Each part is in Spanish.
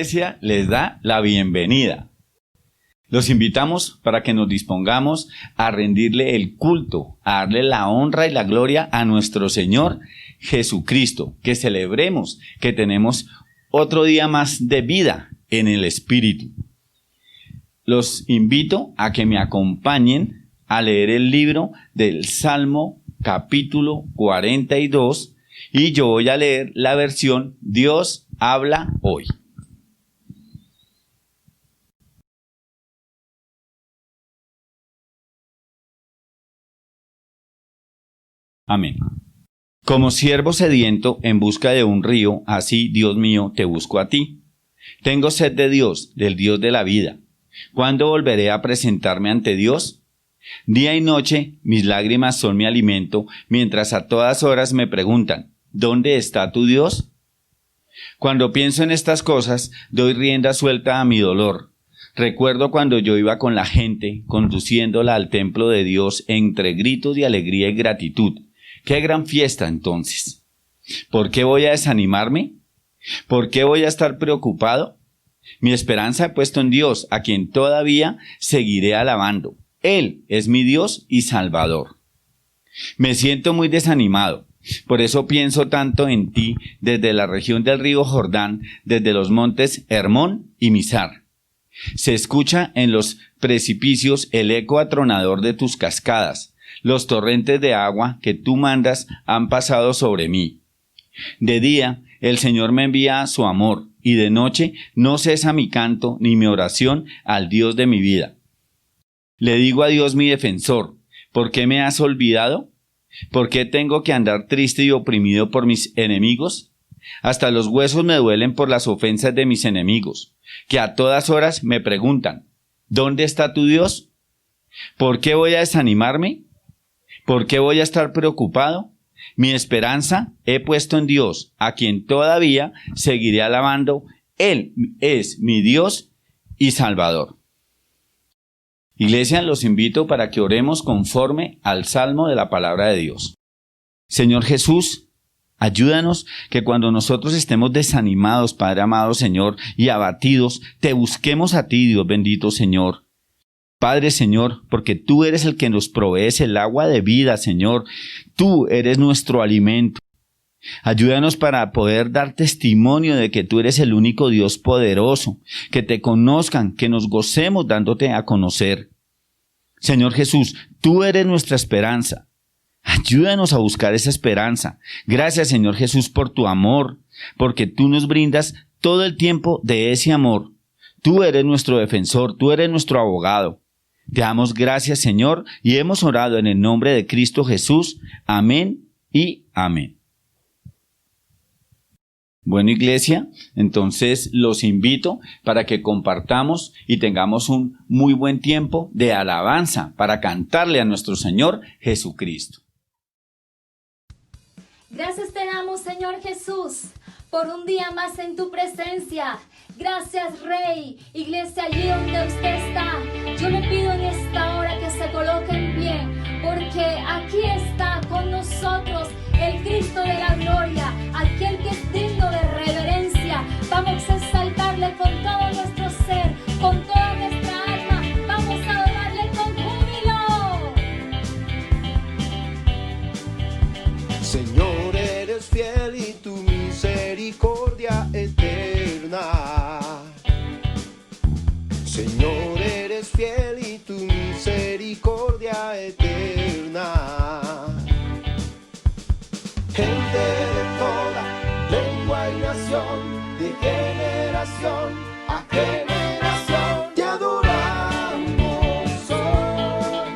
Iglesia les da la bienvenida. Los invitamos para que nos dispongamos a rendirle el culto, a darle la honra y la gloria a nuestro Señor Jesucristo, que celebremos que tenemos otro día más de vida en el Espíritu. Los invito a que me acompañen a leer el libro del Salmo capítulo 42 y yo voy a leer la versión Dios habla hoy. Amén. Como siervo sediento en busca de un río, así, Dios mío, te busco a ti. Tengo sed de Dios, del Dios de la vida. ¿Cuándo volveré a presentarme ante Dios? Día y noche mis lágrimas son mi alimento, mientras a todas horas me preguntan, ¿dónde está tu Dios? Cuando pienso en estas cosas, doy rienda suelta a mi dolor. Recuerdo cuando yo iba con la gente, conduciéndola al templo de Dios entre gritos de alegría y gratitud. ¡Qué gran fiesta entonces! ¿Por qué voy a desanimarme? ¿Por qué voy a estar preocupado? Mi esperanza he puesto en Dios, a quien todavía seguiré alabando. Él es mi Dios y Salvador. Me siento muy desanimado, por eso pienso tanto en ti desde la región del río Jordán, desde los montes Hermón y Mizar. Se escucha en los precipicios el eco atronador de tus cascadas. Los torrentes de agua que tú mandas han pasado sobre mí. De día el Señor me envía su amor, y de noche no cesa mi canto ni mi oración al Dios de mi vida. Le digo a Dios mi defensor, ¿por qué me has olvidado? ¿Por qué tengo que andar triste y oprimido por mis enemigos? Hasta los huesos me duelen por las ofensas de mis enemigos, que a todas horas me preguntan, ¿dónde está tu Dios? ¿Por qué voy a desanimarme? ¿Por qué voy a estar preocupado? Mi esperanza he puesto en Dios, a quien todavía seguiré alabando. Él es mi Dios y Salvador. Iglesia, los invito para que oremos conforme al salmo de la palabra de Dios. Señor Jesús, ayúdanos que cuando nosotros estemos desanimados, Padre amado Señor, y abatidos, te busquemos a ti, Dios bendito Señor. Padre, Señor, porque tú eres el que nos provees el agua de vida, Señor. Tú eres nuestro alimento. Ayúdanos para poder dar testimonio de que tú eres el único Dios poderoso, que te conozcan, que nos gocemos dándote a conocer. Señor Jesús, tú eres nuestra esperanza. Ayúdanos a buscar esa esperanza. Gracias, Señor Jesús, por tu amor, porque tú nos brindas todo el tiempo de ese amor. Tú eres nuestro defensor, tú eres nuestro abogado. Te damos gracias, Señor, y hemos orado en el nombre de Cristo Jesús. Amén y amén. Bueno, Iglesia, entonces los invito para que compartamos y tengamos un muy buen tiempo de alabanza para cantarle a nuestro Señor Jesucristo. Gracias te damos, Señor Jesús, por un día más en tu presencia. Gracias, Rey. Iglesia, allí donde usted está, yo le pido en esta hora que se coloque en pie, porque aquí está con nosotros el Cristo de la gloria, aquel que es digno de reverencia. Vamos a exaltarle con todo nuestro ser, con toda nuestra alma. Vamos a adorarle con júbilo. Señor, eres fiel y tu misericordia eterna. Señor, eres fiel y tu misericordia eterna. Gente de toda lengua y nación, de generación a generación, te adoramos hoy.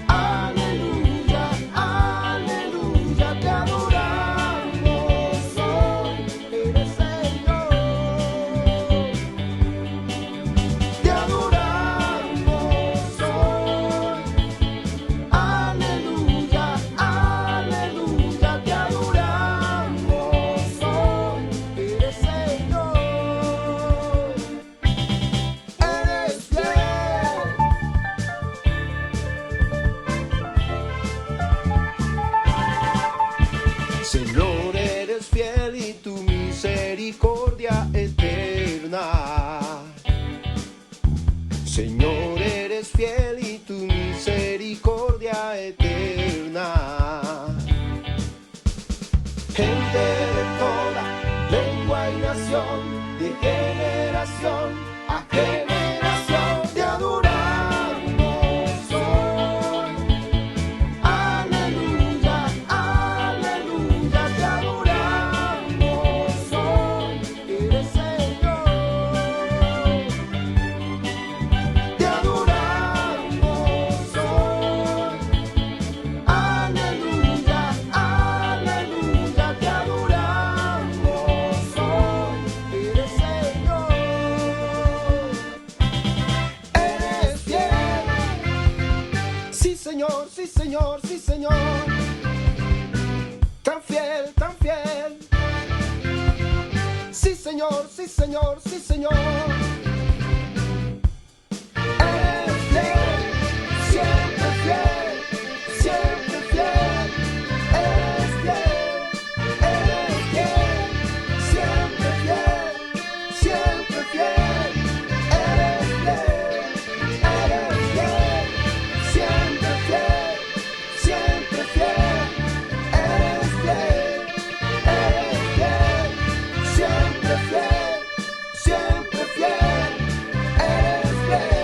Aleluya, aleluya, te adoramos hoy. Eres Señor, te adoramos hoy. Aleluya, aleluya, te adoramos hoy. Eres Señor. Señor, eres fiel y tu misericordia eterna. Gente de toda lengua y nación, de generación a generación, te adoramos hoy. Aleluya, aleluya, te adoramos hoy. Eres Señor. Te adoramos hoy. Aleluya, aleluya, te adoramos hoy. Eres Señor. Eres fiel. Sí, Señor, sí, Señor, sí, Señor. Tan fiel, tan fiel. Sí, Señor, sí, Señor, sí, Señor. Eres fiel, siempre fiel, siempre fiel. Eres fiel, siempre fiel, siempre fiel. Eres fiel, siempre fiel, siempre fiel. Eres fiel, siempre fiel, siempre fiel. Eres fiel.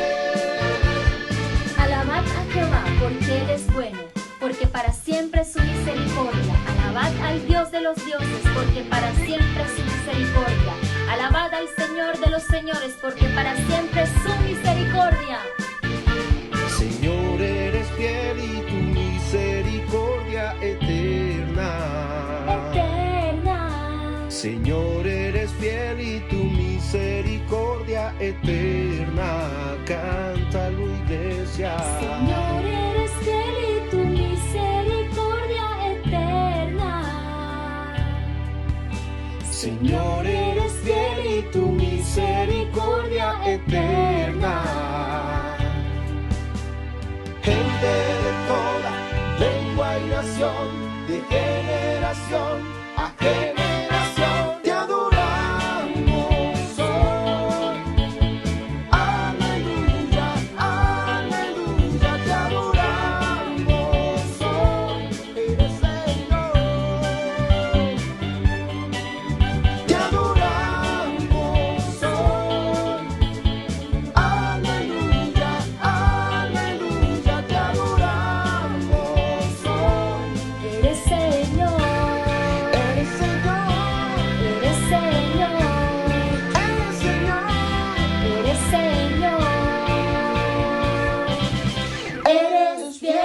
Alabad a Jehová, porque Él es bueno, porque para siempre es su misericordia. Alabad al Dios de los dioses, porque para siempre es su misericordia. Alabad al Señor de los señores, porque para siempre es su misericordia. Señor, eres fiel y tu misericordia eterna. Eterna. Señor, eres fiel y tu misericordia eterna. Cántalo, iglesia. Señor, eres fiel y tu misericordia eterna. Señor, eres fiel y tu misericordia eterna. Gente de toda lengua y nación, de generación a generación, te adoramos hoy. Aleluya, aleluya, te adoramos hoy. Eres Señor. Te adoramos hoy. Aleluya, aleluya, te adoramos hoy. Eres Señor. Eres Señor. Eres Señor. Eres Señor. Eres Señor. Eres fiel.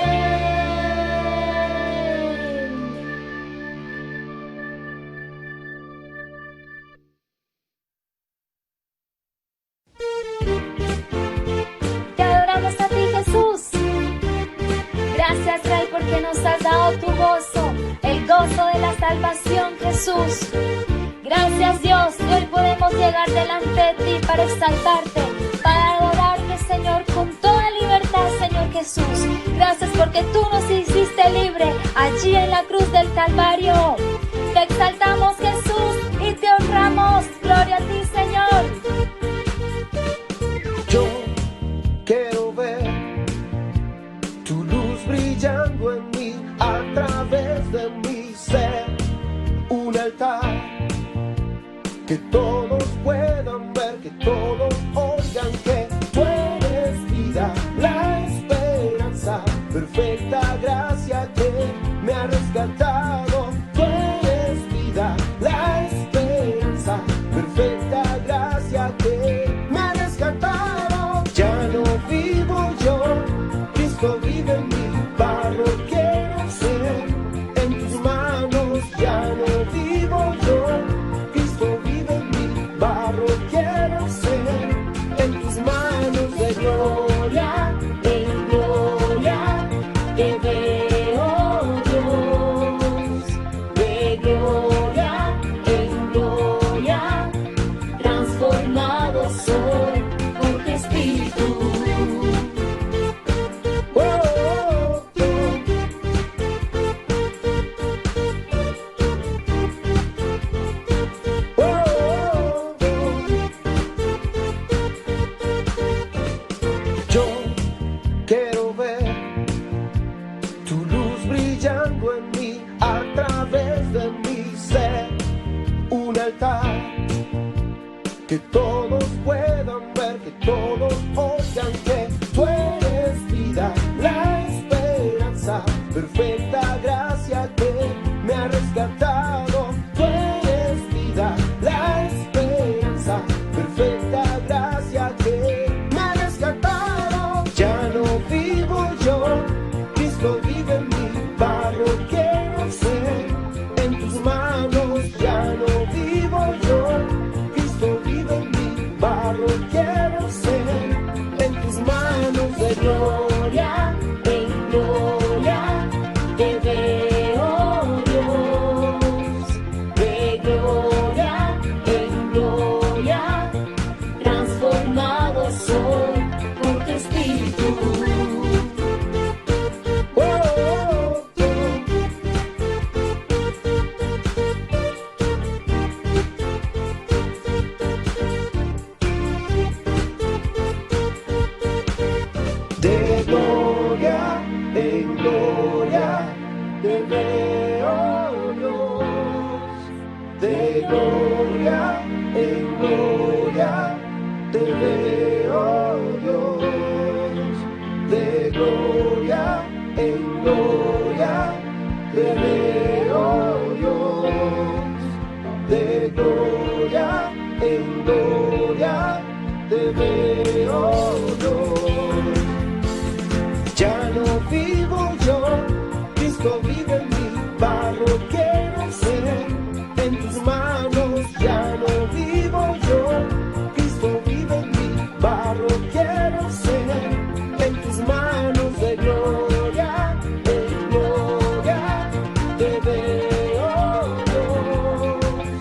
Te adoramos a ti, Jesús. Gracias, Rey, porque nos has dado tu gozo, el gozo de la salvación, Jesús. Gracias, Dios, que hoy podemos llegar delante de ti para exaltarte, para adorarte, Señor, con toda libertad, Señor Jesús. Gracias porque tú nos hiciste libre allí en la cruz del Calvario. Te exaltamos, Jesús, y te honramos. Gloria a ti, Señor. Yo quiero ver tu luz brillando en mí, a través de mi ser, un altar que todos puedan ver, que todos oigan que tú eres vida, la esperanza, perfecta gracia que me ha rescatado. Tú eres vida, la esperanza, perfecta gracia que me ha rescatado. gloria en gloria te veo, Dios. De gloria en gloria transformado soy por tu Espíritu. De gloria en gloria te veo, Dios. De gloria en gloria te veo, Dios. De gloria en gloria te veo, Dios. De gloria en gloria te veo, Dios. Ya no vivo yo, Cristo vive en mí, barro quiero ser en tus manos. Ya no vivo yo, Cristo vive en mí, barro quiero ser en tus manos. De gloria en gloria te veo, Dios.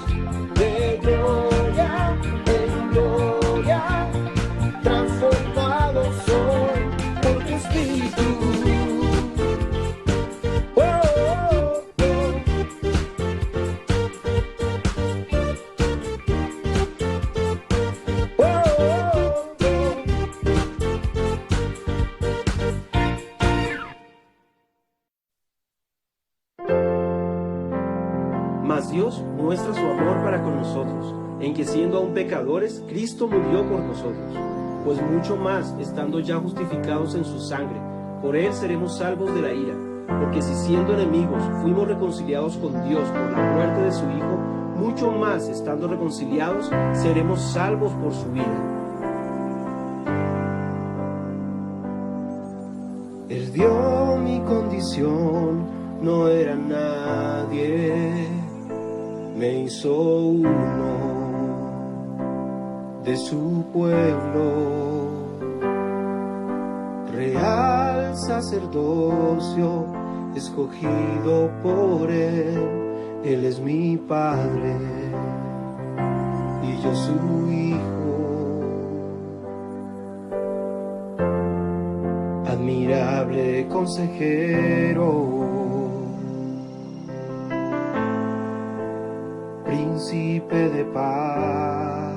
De gloria en gloria transformado soy por tu Espíritu. Oh, oh, oh. Oh, oh, oh. Mas Dios muestra su amor para con nosotros, en que siendo aún pecadores, Cristo murió por nosotros. Pues mucho más, estando ya justificados en su sangre, por él seremos salvos de la ira. Porque si siendo enemigos fuimos reconciliados con Dios por la muerte de su Hijo, mucho más, estando reconciliados, seremos salvos por su vida. Él vio mi condición, no era nadie, me hizo uno de su pueblo, real sacerdocio, escogido por él es mi Padre y yo su Hijo. Admirable consejero, príncipe de paz,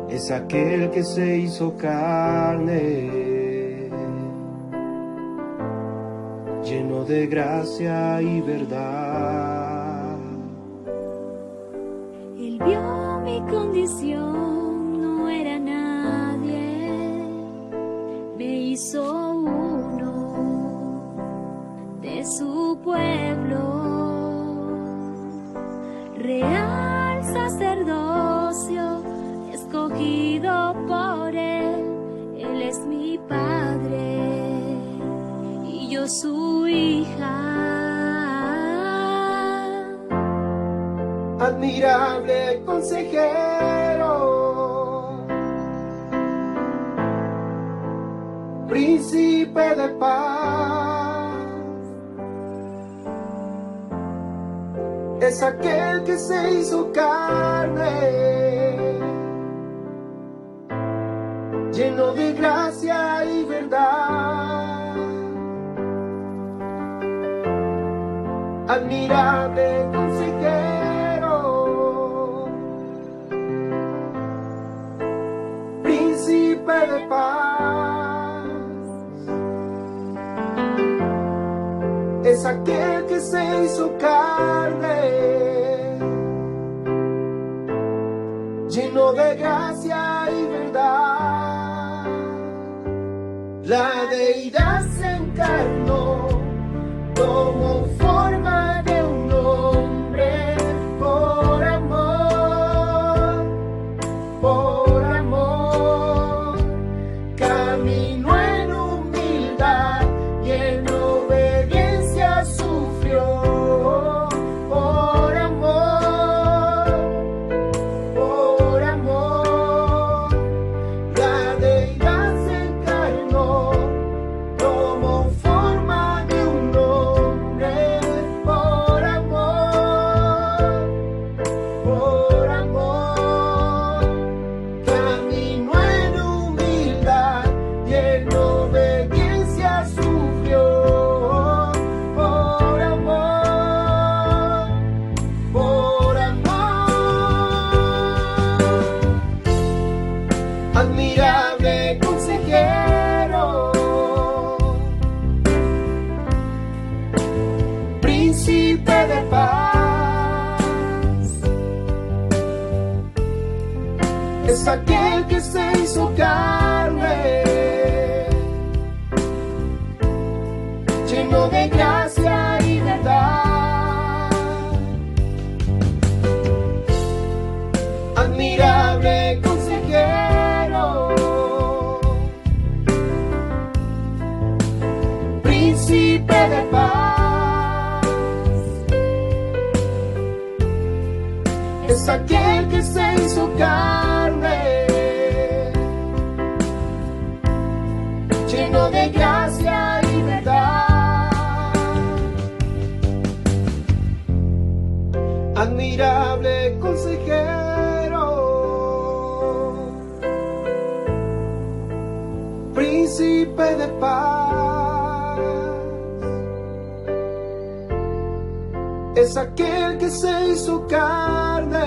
es aquel que se hizo carne, lleno de gracia y verdad. Él vio mi condición, no era nadie, me hizo uno de su pueblo, real sacerdocio, escogido por él es mi Padre y yo su hija. Admirable consejero, príncipe de paz, es aquel que se hizo carne, lleno de gracia y verdad. Admirable consejero, príncipe de paz, es aquel que se hizo carne, lleno de gracia y verdad. La deidad se encarnó, tomó forma de un hombre por amor, caminó en humildad y en obediencia sufrió por amor, es aquel que se hizo carne, lleno de gracia y verdad. Admirable consejero, príncipe de paz, es aquel que se hizo carne, lleno de gracia y verdad. Admirable consejero, príncipe de paz, es aquel que se hizo carne,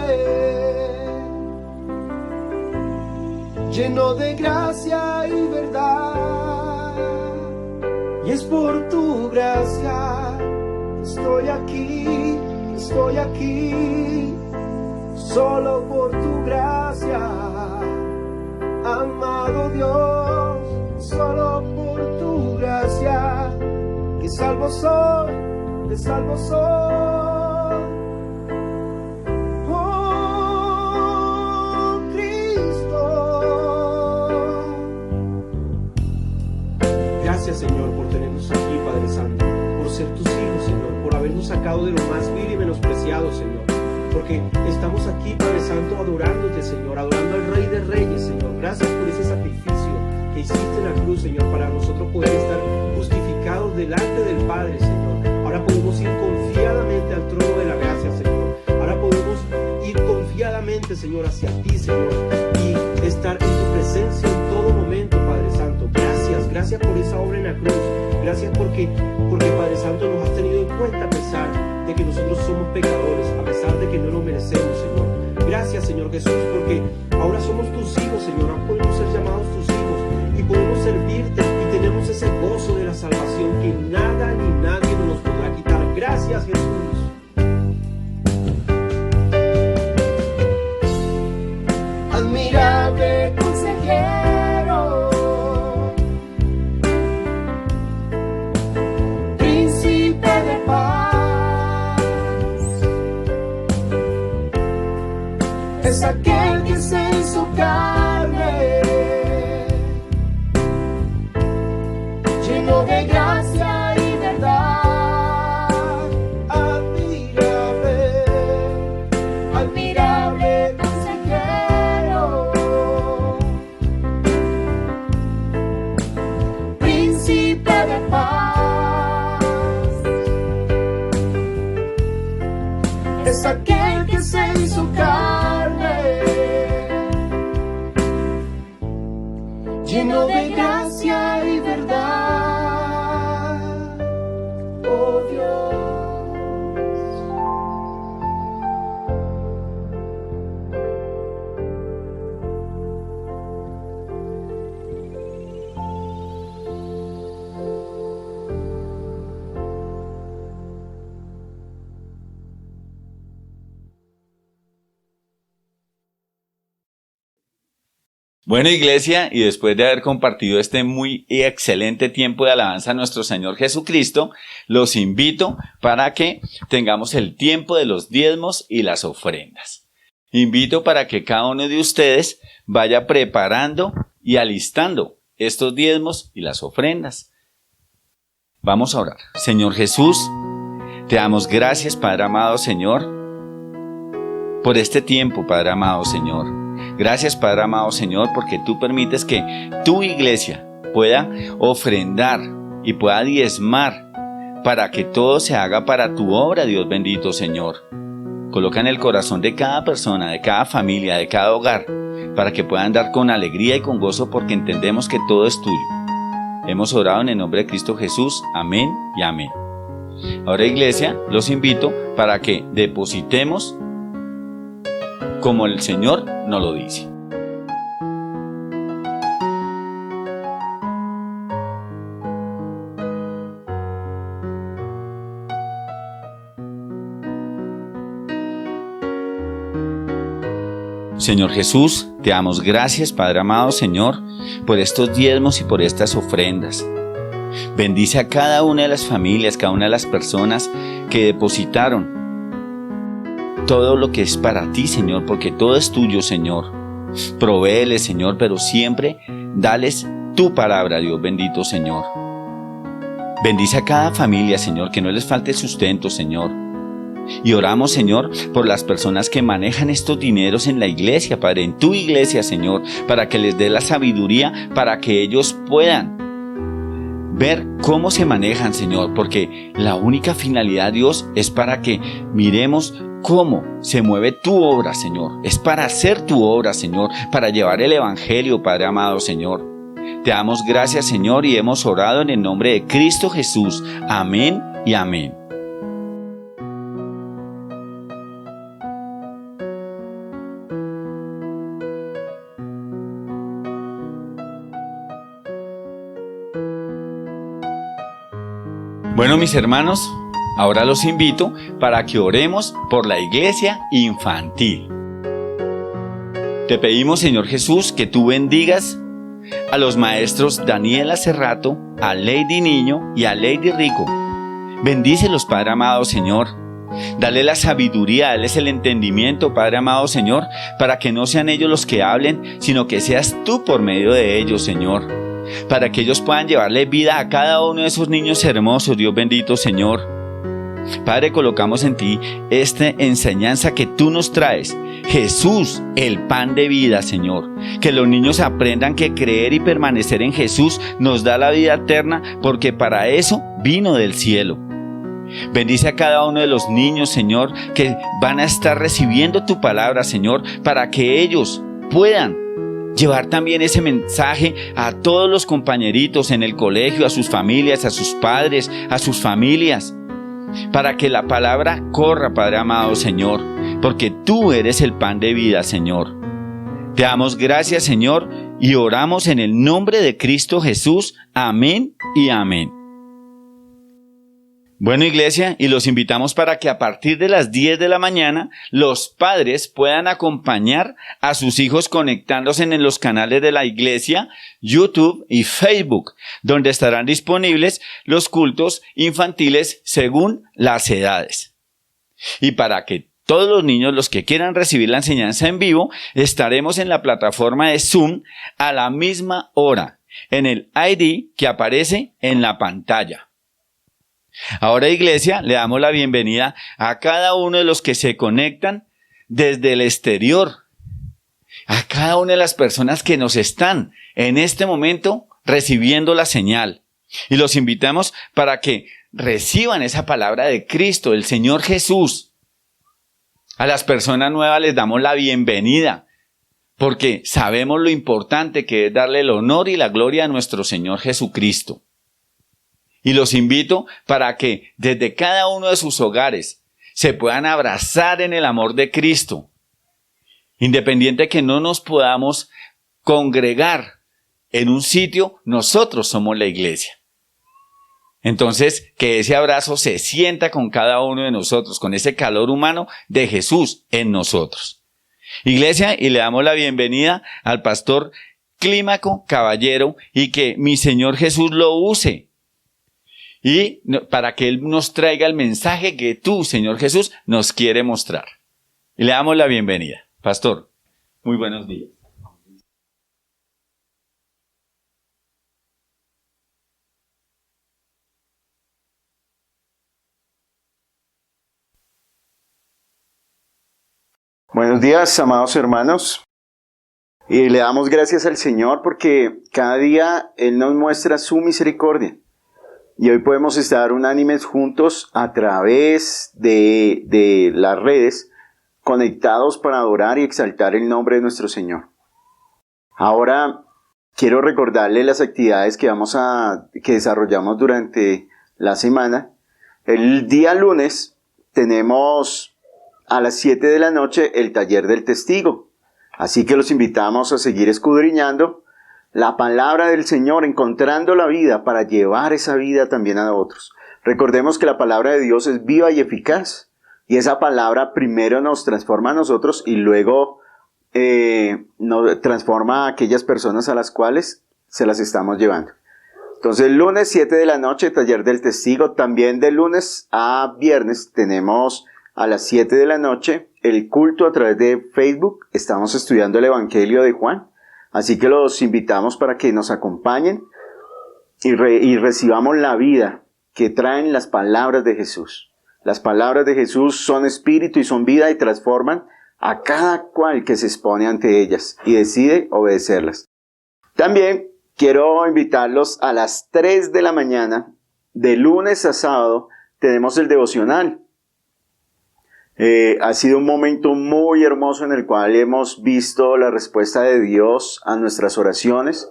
lleno de gracia y verdad. Y es por tu gracia estoy aquí, solo por tu gracia, amado Dios, solo por tu gracia, que salvo soy, te salvo soy. Oh, Cristo. Gracias, Señor, por tenernos aquí, Padre Santo, por ser tus hijos, Señor, por habernos sacado de lo más vil y menospreciado, Señor, porque estamos aquí, Padre Santo, adorándote, Señor, adorando al Rey de Reyes, Señor. Gracias por ese sacrificio que hiciste en la cruz, Señor, para nosotros poder estar justificados delante del Padre, Señor. Ahora podemos ir confiadamente al trono de la gracia, Señor. Ahora podemos ir confiadamente, Señor, hacia ti, Señor, y estar en tu presencia en todo momento, Padre Santo. Gracias por esa obra en la cruz. Gracias porque Padre Santo, nos has tenido en cuenta a pesar de que nosotros somos pecadores, a pesar de que no lo merecemos, Señor. Gracias, Señor Jesús, porque ahora somos tus hijos, Señor. Ahora podemos ser llamados tus hijos y podemos servirte y tenemos ese gozo de la salvación que nada ni nadie nos podrá quitar. Gracias, Jesús. Admirable consejero, príncipe de paz, es aquel que se hizo carne, lleno de gracia y verdad. Admirable, admirable consejero, príncipe de paz, es aquel que se hizo carne, lleno de gracia y verdad. Oh Dios. Bueno, iglesia, y después de haber compartido este muy y excelente tiempo de alabanza a nuestro Señor Jesucristo, los invito para que tengamos el tiempo de los diezmos y las ofrendas. Invito para que cada uno de ustedes vaya preparando y alistando estos diezmos y las ofrendas. Vamos a orar. Señor Jesús, te damos gracias, Padre amado Señor, por este tiempo, Padre amado Señor. Gracias, Padre amado Señor, porque tú permites que tu iglesia pueda ofrendar y pueda diezmar para que todo se haga para tu obra, Dios bendito, Señor. Coloca en el corazón de cada persona, de cada familia, de cada hogar, para que puedan dar con alegría y con gozo, porque entendemos que todo es tuyo. Hemos orado en el nombre de Cristo Jesús. Amén y amén. Ahora, iglesia, los invito para que depositemos como el Señor nos lo dice. Señor Jesús, te damos gracias, Padre amado, Señor, por estos diezmos y por estas ofrendas. Bendice a cada una de las familias, cada una de las personas que depositaron todo lo que es para ti, Señor, porque todo es tuyo, Señor. Provéeles, Señor, pero siempre dales tu palabra, Dios bendito, Señor. Bendice a cada familia, Señor, que no les falte sustento, Señor. Y oramos, Señor, por las personas que manejan estos dineros en la iglesia, Padre, en tu iglesia, Señor, para que les dé la sabiduría, para que ellos puedan ver cómo se manejan, Señor, porque la única finalidad, Dios, es para que miremos cómo se mueve tu obra, Señor. Es para hacer tu obra, Señor, para llevar el evangelio, Padre amado, Señor. Te damos gracias, Señor, y hemos orado en el nombre de Cristo Jesús. Amén y amén. Bueno, mis hermanos, ahora los invito para que oremos por la iglesia infantil. Te pedimos, Señor Jesús, que tú bendigas a los maestros Daniela Cerrato, a Lady Niño y a Lady Rico. Bendícelos, Padre amado, Señor. Dale la sabiduría, dales el entendimiento, Padre amado, Señor, para que no sean ellos los que hablen, sino que seas tú por medio de ellos, Señor. Para que ellos puedan llevarle vida a cada uno de esos niños hermosos, Dios bendito, Señor. Padre, colocamos en ti esta enseñanza que tú nos traes. Jesús, el pan de vida, Señor. Que los niños aprendan que creer y permanecer en Jesús nos da la vida eterna, porque para eso vino del cielo. Bendice a cada uno de los niños, Señor, que van a estar recibiendo tu palabra, Señor, para que ellos puedan llevar también ese mensaje a todos los compañeritos en el colegio, a sus familias, a sus padres, a sus familias, para que la palabra corra, Padre amado, Señor, porque tú eres el pan de vida, Señor. Te damos gracias, Señor, y oramos en el nombre de Cristo Jesús. Amén y amén. Bueno, iglesia, y los invitamos para que a partir de las 10 de la mañana los padres puedan acompañar a sus hijos conectándose en los canales de la iglesia, YouTube y Facebook, donde estarán disponibles los cultos infantiles según las edades. Y para que todos los niños, los que quieran recibir la enseñanza en vivo, estaremos en la plataforma de Zoom a la misma hora, en el ID que aparece en la pantalla. Ahora, iglesia, le damos la bienvenida a cada uno de los que se conectan desde el exterior, a cada una de las personas que nos están en este momento recibiendo la señal. Y los invitamos para que reciban esa palabra de Cristo, el Señor Jesús. A las personas nuevas les damos la bienvenida, porque sabemos lo importante que es darle el honor y la gloria a nuestro Señor Jesucristo. Y los invito para que desde cada uno de sus hogares se puedan abrazar en el amor de Cristo. Independiente que no nos podamos congregar en un sitio, nosotros somos la iglesia. Entonces, que ese abrazo se sienta con cada uno de nosotros, con ese calor humano de Jesús en nosotros. Iglesia, y le damos la bienvenida al pastor Clímaco Caballero, y que mi Señor Jesús lo use. Y para que Él nos traiga el mensaje que tú, Señor Jesús, nos quiere mostrar. Y le damos la bienvenida. Pastor, muy buenos días. Buenos días, amados hermanos. Y le damos gracias al Señor porque cada día Él nos muestra su misericordia. Y hoy podemos estar unánimes juntos a través de las redes, conectados para adorar y exaltar el nombre de nuestro Señor. Ahora quiero recordarle las actividades que desarrollamos durante la semana. El día lunes tenemos a las 7 de la noche el taller del testigo. Así que los invitamos a seguir escudriñando la palabra del Señor, encontrando la vida para llevar esa vida también a otros. Recordemos que la palabra de Dios es viva y eficaz. Y esa palabra primero nos transforma a nosotros y luego transforma a aquellas personas a las cuales se las estamos llevando. Entonces, lunes 7 de la noche, taller del testigo. También de lunes a viernes tenemos a las 7 de la noche el culto a través de Facebook. Estamos estudiando el Evangelio de Juan. Así que los invitamos para que nos acompañen y recibamos la vida que traen las palabras de Jesús. Las palabras de Jesús son espíritu y son vida y transforman a cada cual que se expone ante ellas y decide obedecerlas. También quiero invitarlos a las 3 de la mañana, de lunes a sábado, tenemos el devocional. Ha sido un momento muy hermoso en el cual hemos visto la respuesta de Dios a nuestras oraciones.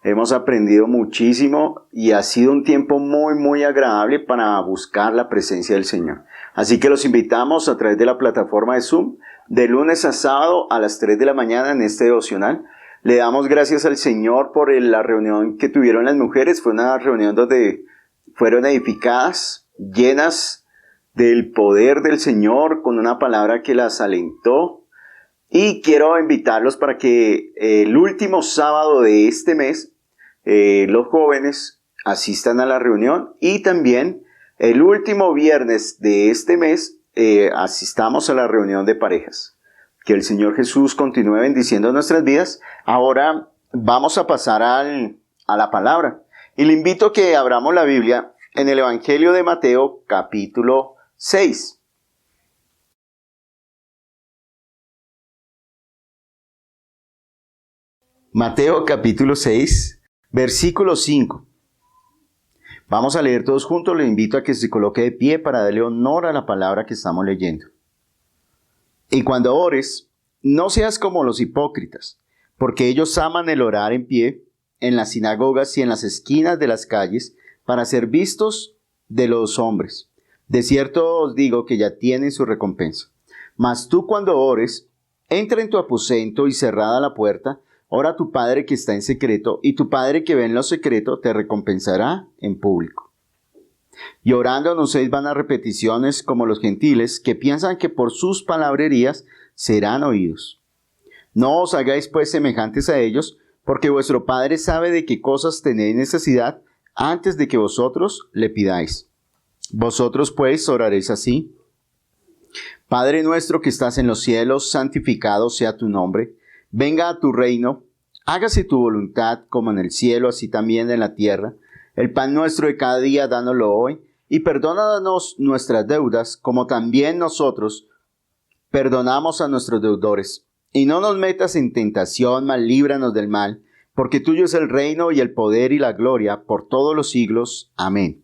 Hemos aprendido muchísimo y ha sido un tiempo muy agradable para buscar la presencia del Señor. Así que los invitamos a través de la plataforma de Zoom, de lunes a sábado a las 3 de la mañana en este devocional. Le damos gracias al Señor por la reunión que tuvieron las mujeres. Fue una reunión donde fueron edificadas, llenas del poder del Señor, con una palabra que las alentó. Y quiero invitarlos para que el último sábado de este mes, los jóvenes asistan a la reunión, y también el último viernes de este mes asistamos a la reunión de parejas. Que el Señor Jesús continúe bendiciendo nuestras vidas. Ahora vamos a pasar a la palabra. Y le invito a que abramos la Biblia en el Evangelio de Mateo, capítulo 6. Mateo capítulo 6, versículo 5. Vamos a leer todos juntos. Le invito a que se coloque de pie para darle honor a la palabra que estamos leyendo. Y cuando ores, no seas como los hipócritas, porque ellos aman el orar en pie, en las sinagogas y en las esquinas de las calles, para ser vistos de los hombres. De cierto os digo que ya tienen su recompensa. Mas tú cuando ores, entra en tu aposento y cerrada la puerta, ora a tu Padre que está en secreto, y tu Padre que ve en lo secreto te recompensará en público. Y orando no seáis vanas repeticiones como los gentiles, que piensan que por sus palabrerías serán oídos. No os hagáis pues semejantes a ellos, porque vuestro Padre sabe de qué cosas tenéis necesidad antes de que vosotros le pidáis. Vosotros pues oraréis así: Padre nuestro que estás en los cielos, santificado sea tu nombre. Venga a tu reino, hágase tu voluntad como en el cielo, así también en la tierra. El pan nuestro de cada día, dánoslo hoy, y perdónanos nuestras deudas, como también nosotros perdonamos a nuestros deudores. Y no nos metas en tentación, mas líbranos del mal, porque tuyo es el reino y el poder y la gloria por todos los siglos. Amén.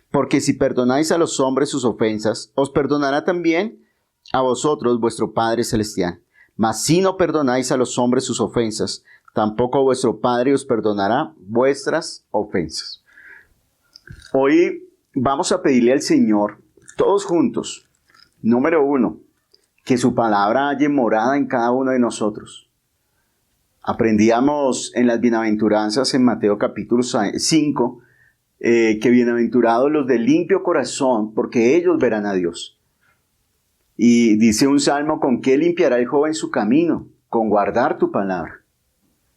Porque si perdonáis a los hombres sus ofensas, os perdonará también a vosotros vuestro Padre Celestial. Mas si no perdonáis a los hombres sus ofensas, tampoco vuestro Padre os perdonará vuestras ofensas. Hoy vamos a pedirle al Señor, todos juntos, número 1, que su palabra halle morada en cada uno de nosotros. Aprendíamos en las bienaventuranzas en Mateo capítulo 5, que bienaventurados los de limpio corazón, porque ellos verán a Dios. Y dice un salmo: ¿con qué limpiará el joven su camino? Con guardar tu palabra.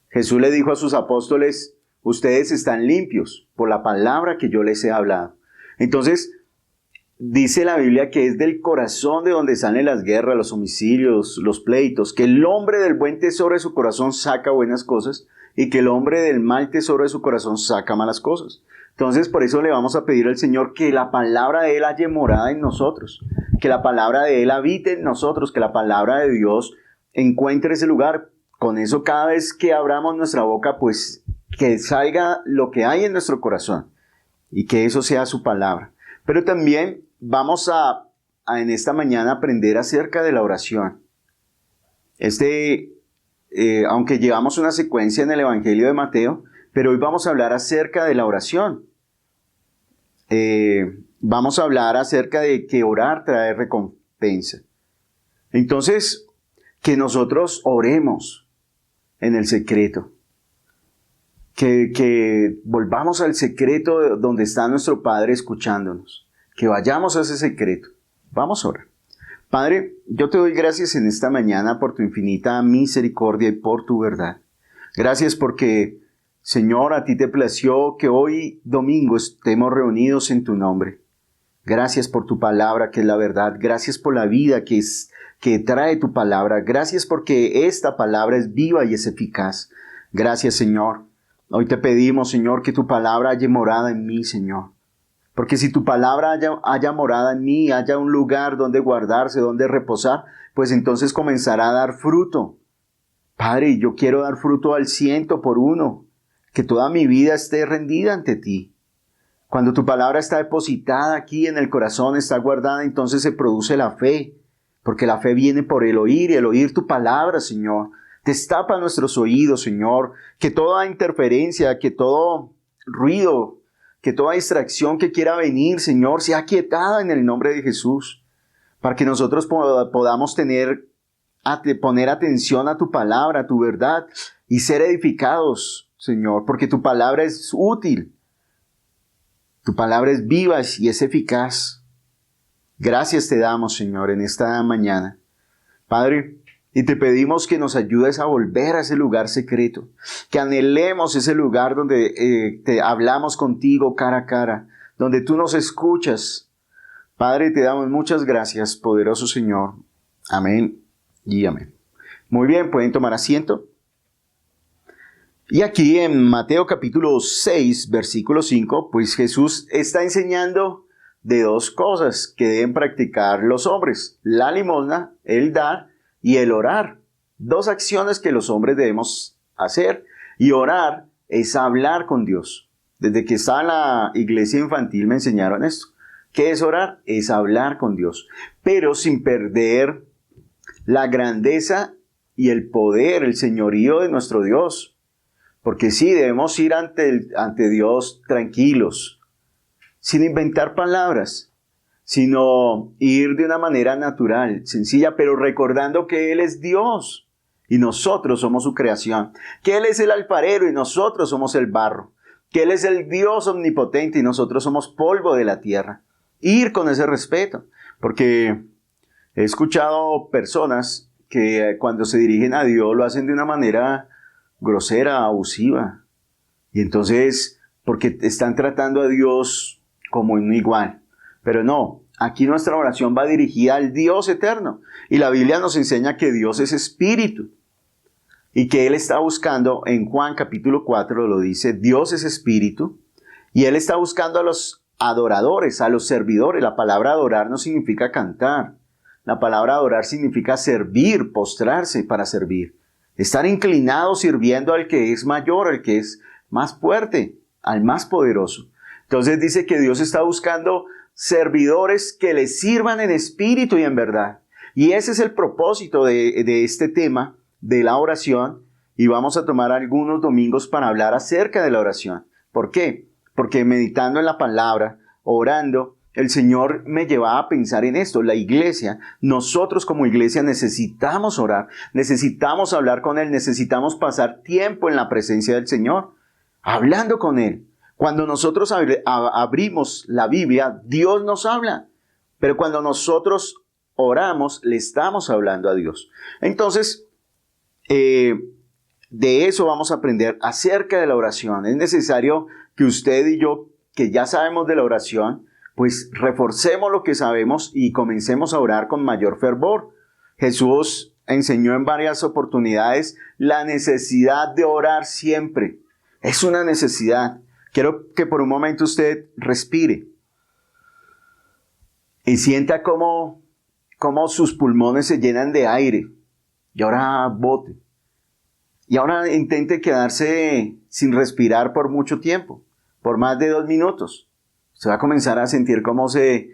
Jesús le dijo a sus apóstoles: ustedes están limpios por la palabra que yo les he hablado. Entonces, dice la Biblia que es del corazón de donde salen las guerras, los homicidios, los pleitos, que el hombre del buen tesoro de su corazón saca buenas cosas y que el hombre del mal tesoro de su corazón saca malas cosas. Entonces, por eso le vamos a pedir al Señor que la palabra de Él halle morada en nosotros, que la palabra de Él habite en nosotros, que la palabra de Dios encuentre ese lugar. Con eso, cada vez que abramos nuestra boca, pues que salga lo que hay en nuestro corazón y que eso sea su palabra. Pero también vamos a en esta mañana aprender acerca de la oración. Aunque llevamos una secuencia en el Evangelio de Mateo, pero hoy vamos a hablar acerca de la oración. Vamos a hablar acerca de que orar trae recompensa. Entonces, que nosotros oremos en el secreto. Que volvamos al secreto donde está nuestro Padre escuchándonos. Que vayamos a ese secreto. Vamos a orar. Padre, yo te doy gracias en esta mañana por tu infinita misericordia y por tu verdad. Gracias porque, Señor, a ti te plació que hoy domingo estemos reunidos en tu nombre. Gracias por tu palabra, que es la verdad. Gracias por la vida que trae tu palabra. Gracias porque esta palabra es viva y es eficaz. Gracias, Señor. Hoy te pedimos, Señor, que tu palabra haya morada en mí, Señor. Porque si tu palabra haya morada en mí, haya un lugar donde guardarse, donde reposar, pues entonces comenzará a dar fruto. Padre, yo quiero dar fruto al 100%, que toda mi vida esté rendida ante ti. Cuando tu palabra está depositada aquí en el corazón, está guardada, entonces se produce la fe. Porque la fe viene por el oír y el oír tu palabra, Señor. Destapa nuestros oídos, Señor. Que toda interferencia, que todo ruido, que toda distracción que quiera venir, Señor, sea aquietada en el nombre de Jesús. Para que nosotros podamos poner atención a tu palabra, a tu verdad, y ser edificados, Señor. Porque tu palabra es útil. Tu palabra es viva y es eficaz. Gracias te damos, Señor, en esta mañana. Padre, y te pedimos que nos ayudes a volver a ese lugar secreto, que anhelemos ese lugar donde te hablamos contigo cara a cara, donde tú nos escuchas. Padre, te damos muchas gracias, poderoso Señor. Amén y amén. Muy bien, pueden tomar asiento. Y aquí en Mateo capítulo 6, versículo 5, pues Jesús está enseñando de dos cosas que deben practicar los hombres: la limosna, el dar, y el orar. Dos acciones que los hombres debemos hacer. Y orar es hablar con Dios. Desde que estaba en la iglesia infantil me enseñaron esto. ¿Qué es orar? Es hablar con Dios. Pero sin perder la grandeza y el poder, el señorío de nuestro Dios. Porque sí, debemos ir ante Dios tranquilos, sin inventar palabras, sino ir de una manera natural, sencilla, pero recordando que Él es Dios y nosotros somos su creación, que Él es el alfarero y nosotros somos el barro, que Él es el Dios omnipotente y nosotros somos polvo de la tierra. Ir con ese respeto, porque he escuchado personas que cuando se dirigen a Dios lo hacen de una manera grosera, abusiva, y entonces porque están tratando a Dios como un igual. Pero no, aquí nuestra oración va dirigida al Dios eterno. Y la Biblia nos enseña que Dios es espíritu. Y que Él está buscando, en Juan capítulo 4 lo dice, Dios es espíritu. Y Él está buscando a los adoradores, a los servidores. La palabra adorar no significa cantar. La palabra adorar significa servir, postrarse para servir. Estar inclinado sirviendo al que es mayor, al que es más fuerte, al más poderoso. Entonces dice que Dios está buscando servidores que le sirvan en espíritu y en verdad. Y ese es el propósito de este tema de la oración. Y vamos a tomar algunos domingos para hablar acerca de la oración. ¿Por qué? Porque meditando en la palabra, orando, el Señor me lleva a pensar en esto. La iglesia, nosotros como iglesia necesitamos orar, necesitamos hablar con Él, necesitamos pasar tiempo en la presencia del Señor, hablando con Él. Cuando nosotros abrimos la Biblia, Dios nos habla. Pero cuando nosotros oramos, le estamos hablando a Dios. Entonces, de eso vamos a aprender acerca de la oración. Es necesario que usted y yo, que ya sabemos de la oración, pues reforcemos lo que sabemos y comencemos a orar con mayor fervor. Jesús enseñó en varias oportunidades la necesidad de orar siempre. Es una necesidad. Quiero que por un momento usted respire y sienta cómo sus pulmones se llenan de aire. Y ahora bote. Y ahora intente quedarse sin respirar por mucho tiempo, por más de 2 minutos. Usted va a comenzar a sentir cómo se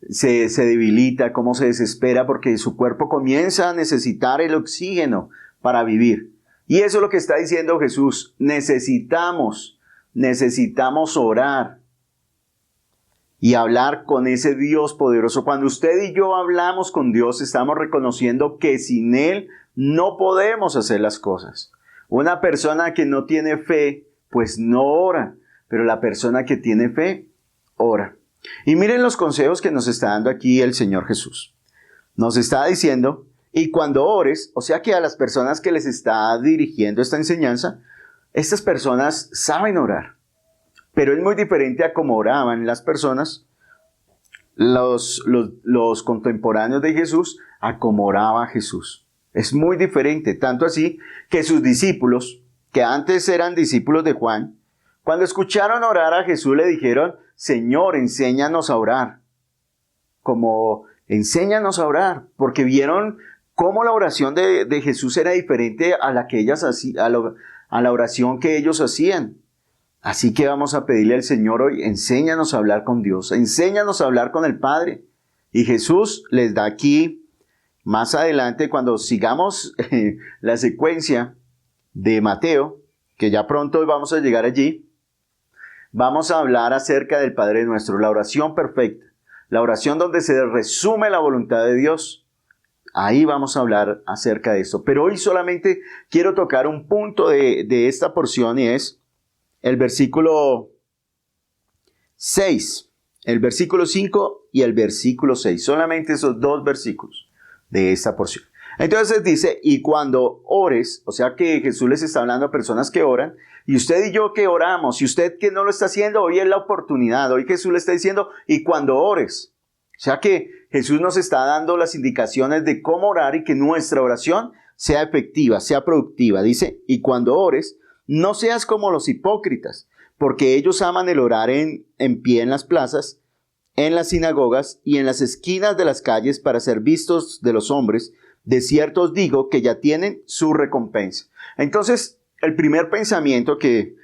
debilita, cómo se desespera, porque su cuerpo comienza a necesitar el oxígeno para vivir. Y eso es lo que está diciendo Jesús. Necesitamos orar y hablar con ese Dios poderoso. Cuando usted y yo hablamos con Dios, estamos reconociendo que sin Él no podemos hacer las cosas. Una persona que no tiene fe, pues no ora, pero la persona que tiene fe, ora. Y miren los consejos que nos está dando aquí el Señor Jesús. nos está diciendo, y cuando ores, o sea que a las personas que les está dirigiendo esta enseñanza, estas personas saben orar, pero es muy diferente a cómo oraban las personas, los contemporáneos de Jesús, a cómo oraba Jesús. Es muy diferente, tanto así que sus discípulos, que antes eran discípulos de Juan, cuando escucharon orar a Jesús le dijeron, Señor, enséñanos a orar. Como, enséñanos a orar, porque vieron cómo la oración de Jesús era diferente a la que ellas hacían, a la oración que ellos hacían. Así que vamos a pedirle al Señor hoy, enséñanos a hablar con Dios, enséñanos a hablar con el Padre. Y Jesús les da aquí, más adelante, cuando sigamos la secuencia de Mateo, que ya pronto vamos a llegar allí, vamos a hablar acerca del Padre Nuestro, la oración perfecta, la oración donde se resume la voluntad de Dios. Ahí vamos a hablar acerca de esto. Pero hoy solamente quiero tocar un punto de esta porción y es el versículo 6, el versículo 5 y el versículo 6. Solamente esos dos versículos de esta porción. Entonces dice, y cuando ores, o sea que Jesús les está hablando a personas que oran, y usted y yo que oramos, y usted que no lo está haciendo, hoy es la oportunidad. Hoy Jesús le está diciendo, y cuando ores. O sea que Jesús nos está dando las indicaciones de cómo orar y que nuestra oración sea efectiva, sea productiva. Dice, y cuando ores, no seas como los hipócritas, porque ellos aman el orar en pie en las plazas, en las sinagogas y en las esquinas de las calles para ser vistos de los hombres. De cierto os digo que ya tienen su recompensa. Entonces, el primer pensamiento que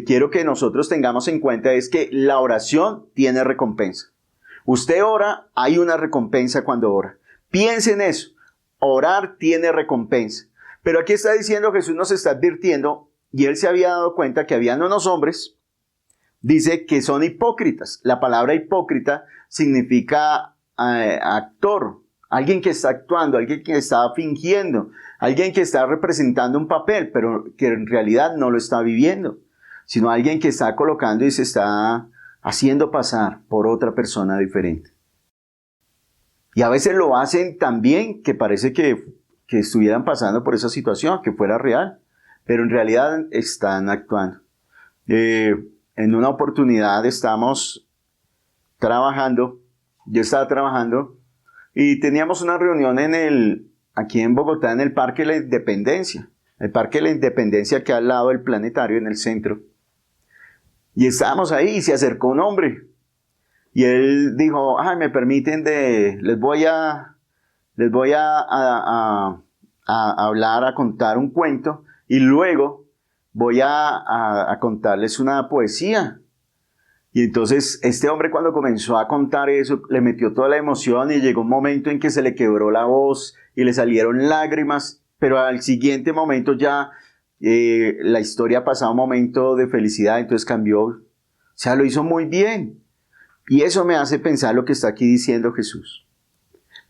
quiero que nosotros tengamos en cuenta es que la oración tiene recompensa. Usted ora, hay una recompensa cuando ora. Piense en eso. Orar tiene recompensa. Pero aquí está diciendo, Jesús nos está advirtiendo, y él se había dado cuenta que habían unos hombres, dice que son hipócritas. La palabra hipócrita significa actor, alguien que está actuando, alguien que está fingiendo, alguien que está representando un papel, pero que en realidad no lo está viviendo, sino alguien que está colocando y se está haciendo pasar por otra persona diferente. Y a veces lo hacen tan bien que parece que estuvieran pasando por esa situación, que fuera real, pero en realidad están actuando. En una oportunidad estamos trabajando, yo estaba trabajando y teníamos una reunión aquí en Bogotá, en el Parque de la Independencia. El Parque de la Independencia que al lado del planetario, en el centro. Y estábamos ahí y se acercó un hombre. Y él dijo, me permiten les voy a hablar, a contar un cuento y luego voy a contarles una poesía. Y entonces este hombre cuando comenzó a contar eso, le metió toda la emoción y llegó un momento en que se le quebró la voz y le salieron lágrimas, pero al siguiente momento ya la historia pasaba un momento de felicidad, entonces cambió. O sea, lo hizo muy bien. Y eso me hace pensar lo que está aquí diciendo Jesús.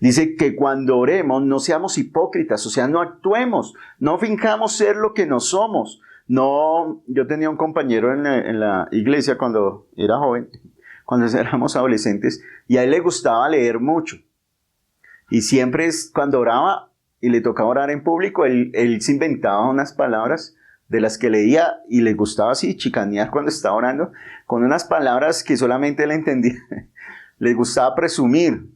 Dice que cuando oremos no seamos hipócritas, o sea, no actuemos, no finjamos ser lo que no somos. No, yo tenía un compañero en la iglesia cuando era joven, cuando éramos adolescentes, y a él le gustaba leer mucho. Y siempre cuando oraba y le tocaba orar en público, él se inventaba unas palabras de las que leía y le gustaba así chicanear cuando estaba orando, con unas palabras que solamente él entendía. Le gustaba presumir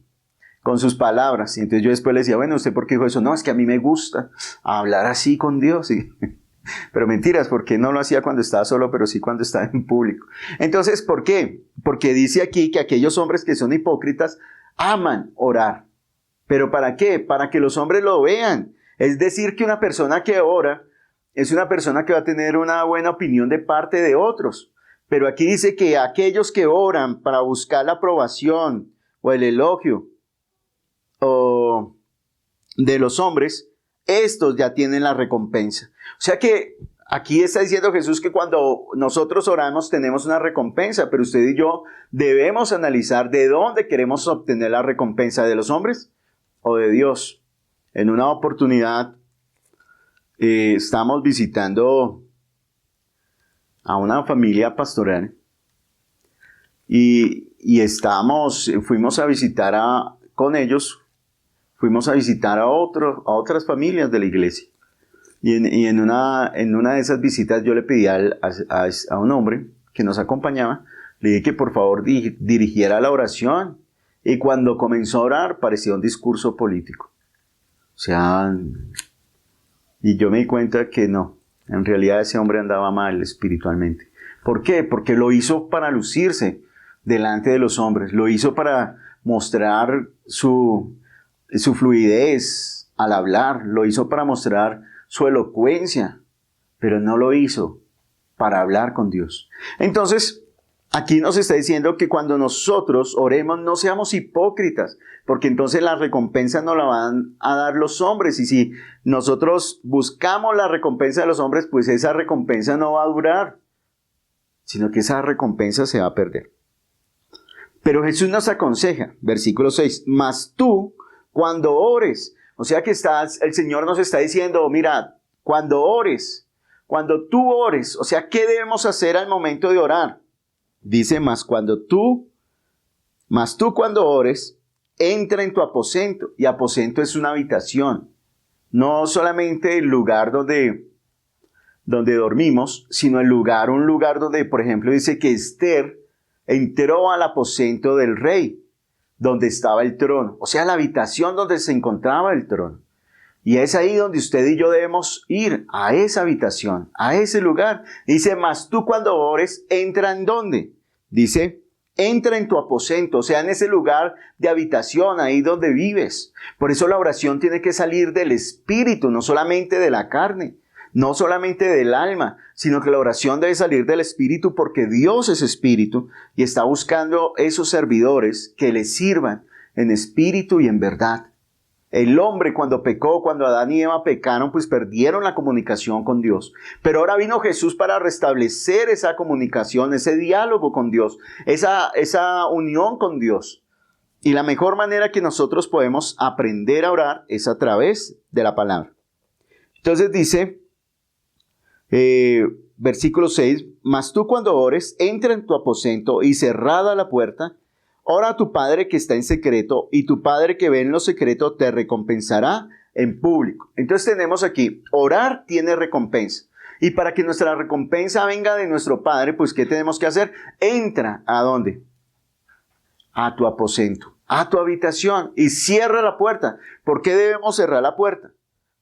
con sus palabras. Y entonces yo después le decía, bueno, ¿usted por qué dijo eso? No, es que a mí me gusta hablar así con Dios. Y pero mentiras, porque no lo hacía cuando estaba solo, pero sí cuando estaba en público. Entonces, ¿por qué? Porque dice aquí que aquellos hombres que son hipócritas aman orar. ¿Pero para qué? Para que los hombres lo vean. Es decir, que una persona que ora es una persona que va a tener una buena opinión de parte de otros. Pero aquí dice que aquellos que oran para buscar la aprobación o el elogio o de los hombres, estos ya tienen la recompensa. O sea que aquí está diciendo Jesús que cuando nosotros oramos tenemos una recompensa, pero usted y yo debemos analizar de dónde queremos obtener la recompensa, de los hombres o de Dios. En una oportunidad estamos visitando a una familia pastoral y fuimos a visitar con ellos. fuimos a visitar a otras familias de la iglesia. Y en una de esas visitas yo le pedí a un hombre que nos acompañaba, le dije que por favor dirigiera la oración. Y cuando comenzó a orar parecía un discurso político. O sea, y yo me di cuenta que no, en realidad ese hombre andaba mal espiritualmente. ¿Por qué? Porque lo hizo para lucirse delante de los hombres, lo hizo para mostrar su fluidez al hablar, lo hizo para mostrar su elocuencia, pero no lo hizo para hablar con Dios. Entonces, aquí nos está diciendo que cuando nosotros oremos no seamos hipócritas, porque entonces la recompensa nos la van a dar los hombres, y si nosotros buscamos la recompensa de los hombres, pues esa recompensa no va a durar, sino que esa recompensa se va a perder. Pero Jesús nos aconseja, versículo 6, mas tú cuando ores, o sea que el Señor nos está diciendo, mira, cuando tú ores, o sea, ¿qué debemos hacer al momento de orar? Dice, mas tú cuando ores, entra en tu aposento, y aposento es una habitación, no solamente el lugar donde dormimos, sino un lugar donde, por ejemplo, dice que Esther entró al aposento del rey, donde estaba el trono, o sea, la habitación donde se encontraba el trono. Y es ahí donde usted y yo debemos ir, a esa habitación, a ese lugar. Dice, mas tú cuando ores, entra ¿en dónde? Dice, entra en tu aposento, o sea, en ese lugar de habitación, ahí donde vives. Por eso la oración tiene que salir del espíritu, no solamente de la carne, no solamente del alma, sino que la oración debe salir del espíritu, porque Dios es espíritu y está buscando esos servidores que le sirvan en espíritu y en verdad. El hombre cuando pecó, cuando Adán y Eva pecaron, pues perdieron la comunicación con Dios. Pero ahora vino Jesús para restablecer esa comunicación, ese diálogo con Dios, esa unión con Dios. Y la mejor manera que nosotros podemos aprender a orar es a través de la palabra. Entonces dice, versículo 6, mas tú cuando ores, entra en tu aposento y cerrada la puerta, ora a tu Padre que está en secreto, y tu Padre que ve en lo secreto te recompensará en público. Entonces tenemos aquí, orar tiene recompensa. Y para que nuestra recompensa venga de nuestro Padre, pues ¿qué tenemos que hacer? Entra, ¿a dónde? A tu aposento, a tu habitación, y cierra la puerta. ¿Por qué debemos cerrar la puerta?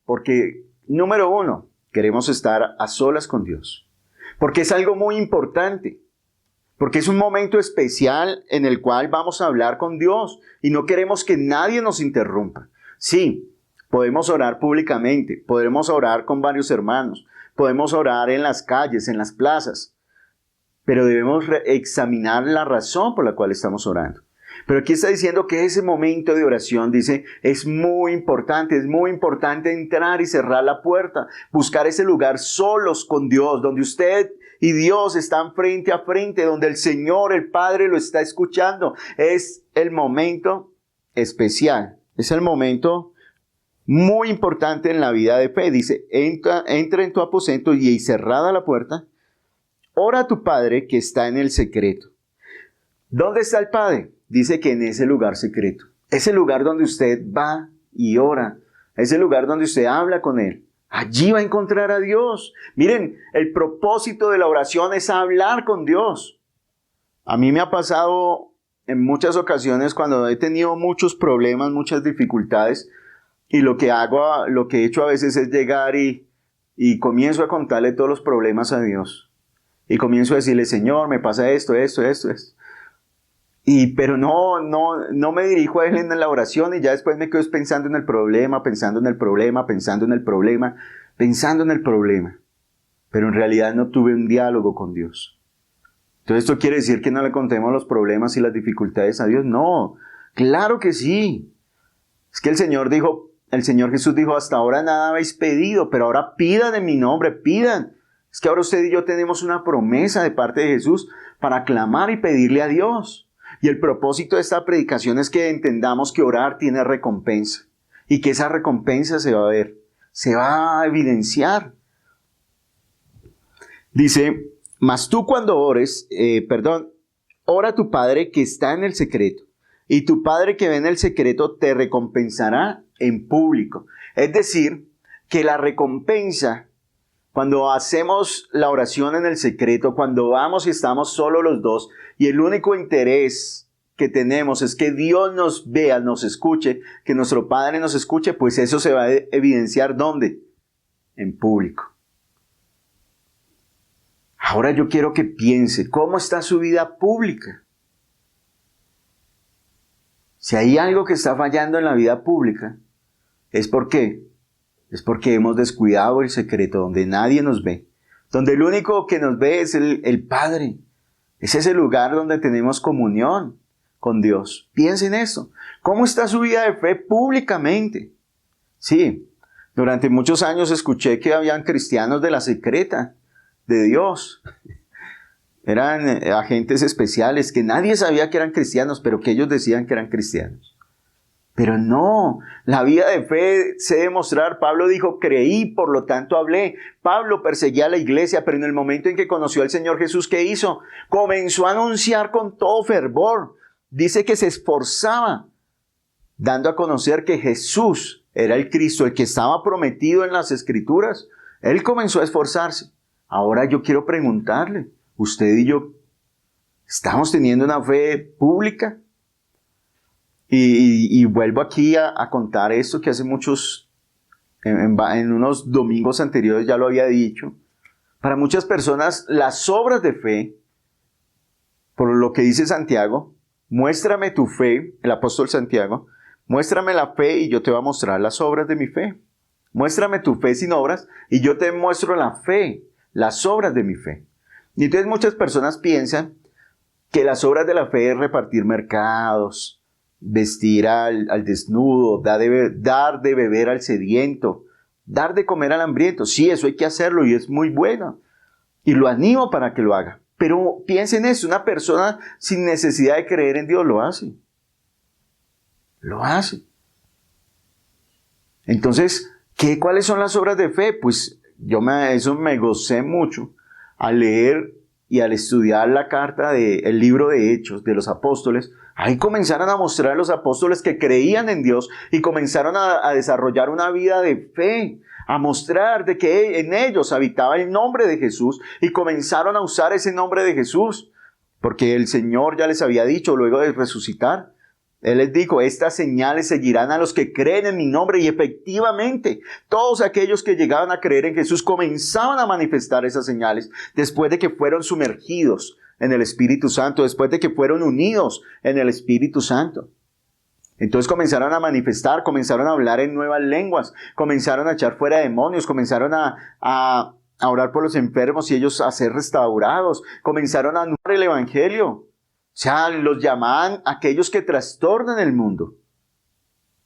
Porque, número 1, queremos estar a solas con Dios. Porque es algo muy importante. Porque es un momento especial en el cual vamos a hablar con Dios y no queremos que nadie nos interrumpa. Sí, podemos orar públicamente, podemos orar con varios hermanos, podemos orar en las calles, en las plazas, pero debemos examinar la razón por la cual estamos orando. Pero aquí está diciendo que ese momento de oración, dice, es muy importante entrar y cerrar la puerta, buscar ese lugar solos con Dios, donde usted y Dios están frente a frente, donde el Señor, el Padre, lo está escuchando. Es el momento especial, es el momento muy importante en la vida de fe. Dice, entra en tu aposento y cerrada la puerta, ora a tu Padre que está en el secreto. ¿Dónde está el Padre? Dice que en ese lugar secreto, ese lugar donde usted va y ora, ese lugar donde usted habla con Él. Allí va a encontrar a Dios. Miren, el propósito de la oración es hablar con Dios. A mí me ha pasado en muchas ocasiones cuando he tenido muchos problemas, muchas dificultades, y lo que he hecho a veces es llegar y comienzo a contarle todos los problemas a Dios. Y comienzo a decirle, Señor, me pasa esto. Pero no me dirijo a Él en la oración, y ya después me quedo pensando en el problema. Pero en realidad no tuve un diálogo con Dios. Entonces, ¿esto quiere decir que no le contemos los problemas y las dificultades a Dios? No, claro que sí. Es que el Señor Jesús dijo, hasta ahora nada habéis pedido, pero ahora pidan en mi nombre, pidan. Es que ahora usted y yo tenemos una promesa de parte de Jesús para clamar y pedirle a Dios. Y el propósito de esta predicación es que entendamos que orar tiene recompensa y que esa recompensa se va a ver, se va a evidenciar. Dice, mas tú cuando ores, ora a tu Padre que está en el secreto, y tu Padre que ve en el secreto te recompensará en público. Es decir, que la recompensa, cuando hacemos la oración en el secreto, cuando vamos y estamos solo los dos, y el único interés que tenemos es que Dios nos vea, nos escuche, que nuestro Padre nos escuche, pues eso se va a evidenciar ¿dónde? En público. Ahora yo quiero que piense, ¿cómo está su vida pública? Si hay algo que está fallando en la vida pública, ¿es por qué? Es porque hemos descuidado el secreto, donde nadie nos ve, donde el único que nos ve es el Padre. Es ese lugar donde tenemos comunión con Dios. Piensen en eso. ¿Cómo está su vida de fe públicamente? Sí, durante muchos años escuché que habían cristianos de la secreta de Dios. Eran agentes especiales que nadie sabía que eran cristianos, pero que ellos decían que eran cristianos. Pero no, la vida de fe se debe mostrar. Pablo dijo, creí, por lo tanto hablé. Pablo perseguía a la iglesia, pero en el momento en que conoció al Señor Jesús, ¿qué hizo? Comenzó a anunciar con todo fervor. Dice que se esforzaba, dando a conocer que Jesús era el Cristo, el que estaba prometido en las Escrituras. Él comenzó a esforzarse. Ahora yo quiero preguntarle, usted y yo, ¿estamos teniendo una fe pública? Y vuelvo aquí a contar esto que hace muchos, en unos domingos anteriores ya lo había dicho. Para muchas personas, las obras de fe, por lo que dice Santiago, muéstrame tu fe, el apóstol Santiago, muéstrame la fe y yo te voy a mostrar las obras de mi fe. Muéstrame tu fe sin obras y yo te muestro la fe, las obras de mi fe. Y entonces muchas personas piensan que las obras de la fe es repartir mercados, vestir al desnudo, dar de beber al sediento, dar de comer al hambriento. Sí, eso hay que hacerlo y es muy bueno. Y lo animo para que lo haga. Pero piensen eso, una persona sin necesidad de creer en Dios lo hace. Lo hace. Entonces, ¿cuáles son las obras de fe? Pues eso me gocé mucho al leer y al estudiar la carta el libro de Hechos de los apóstoles. Ahí comenzaron a mostrar a los apóstoles que creían en Dios y comenzaron a desarrollar una vida de fe, a mostrar de que en ellos habitaba el nombre de Jesús y comenzaron a usar ese nombre de Jesús, porque el Señor ya les había dicho luego de resucitar. Él les dijo, estas señales seguirán a los que creen en mi nombre, y efectivamente todos aquellos que llegaban a creer en Jesús comenzaban a manifestar esas señales después de que fueron sumergidos en el Espíritu Santo, después de que fueron unidos en el Espíritu Santo. Entonces comenzaron a manifestar, comenzaron a hablar en nuevas lenguas, comenzaron a echar fuera demonios, comenzaron a orar por los enfermos y ellos a ser restaurados, comenzaron a anunciar el Evangelio. O sea, los llamaban aquellos que trastornan el mundo.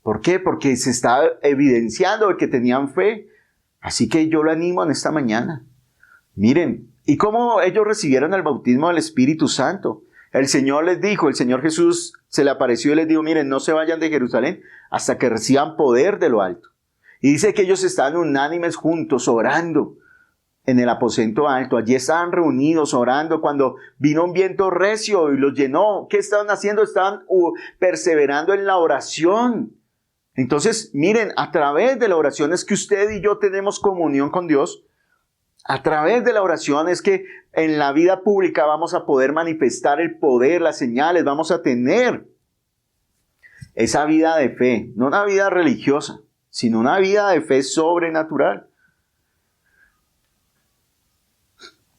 ¿Por qué? Porque se está evidenciando que tenían fe. Así que yo lo animo en esta mañana. Miren, ¿y cómo ellos recibieron el bautismo del Espíritu Santo? El Señor les dijo, el Señor Jesús se le apareció y les dijo, miren, no se vayan de Jerusalén hasta que reciban poder de lo alto. Y dice que ellos estaban unánimes juntos, orando en el aposento alto. Allí estaban reunidos orando cuando vino un viento recio y los llenó. ¿Qué estaban haciendo? Estaban perseverando en la oración. Entonces, miren, a través de la oración es que usted y yo tenemos comunión con Dios. A través de la oración es que en la vida pública vamos a poder manifestar el poder, las señales, vamos a tener esa vida de fe, no una vida religiosa, sino una vida de fe sobrenatural.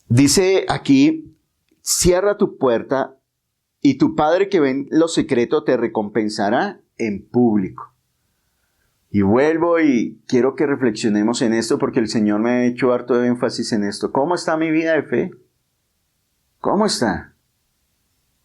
Dice aquí, cierra tu puerta y tu Padre que ve en lo secreto te recompensará en público. Y vuelvo y quiero que reflexionemos en esto porque el Señor me ha hecho harto énfasis en esto. ¿Cómo está mi vida de fe? ¿Cómo está?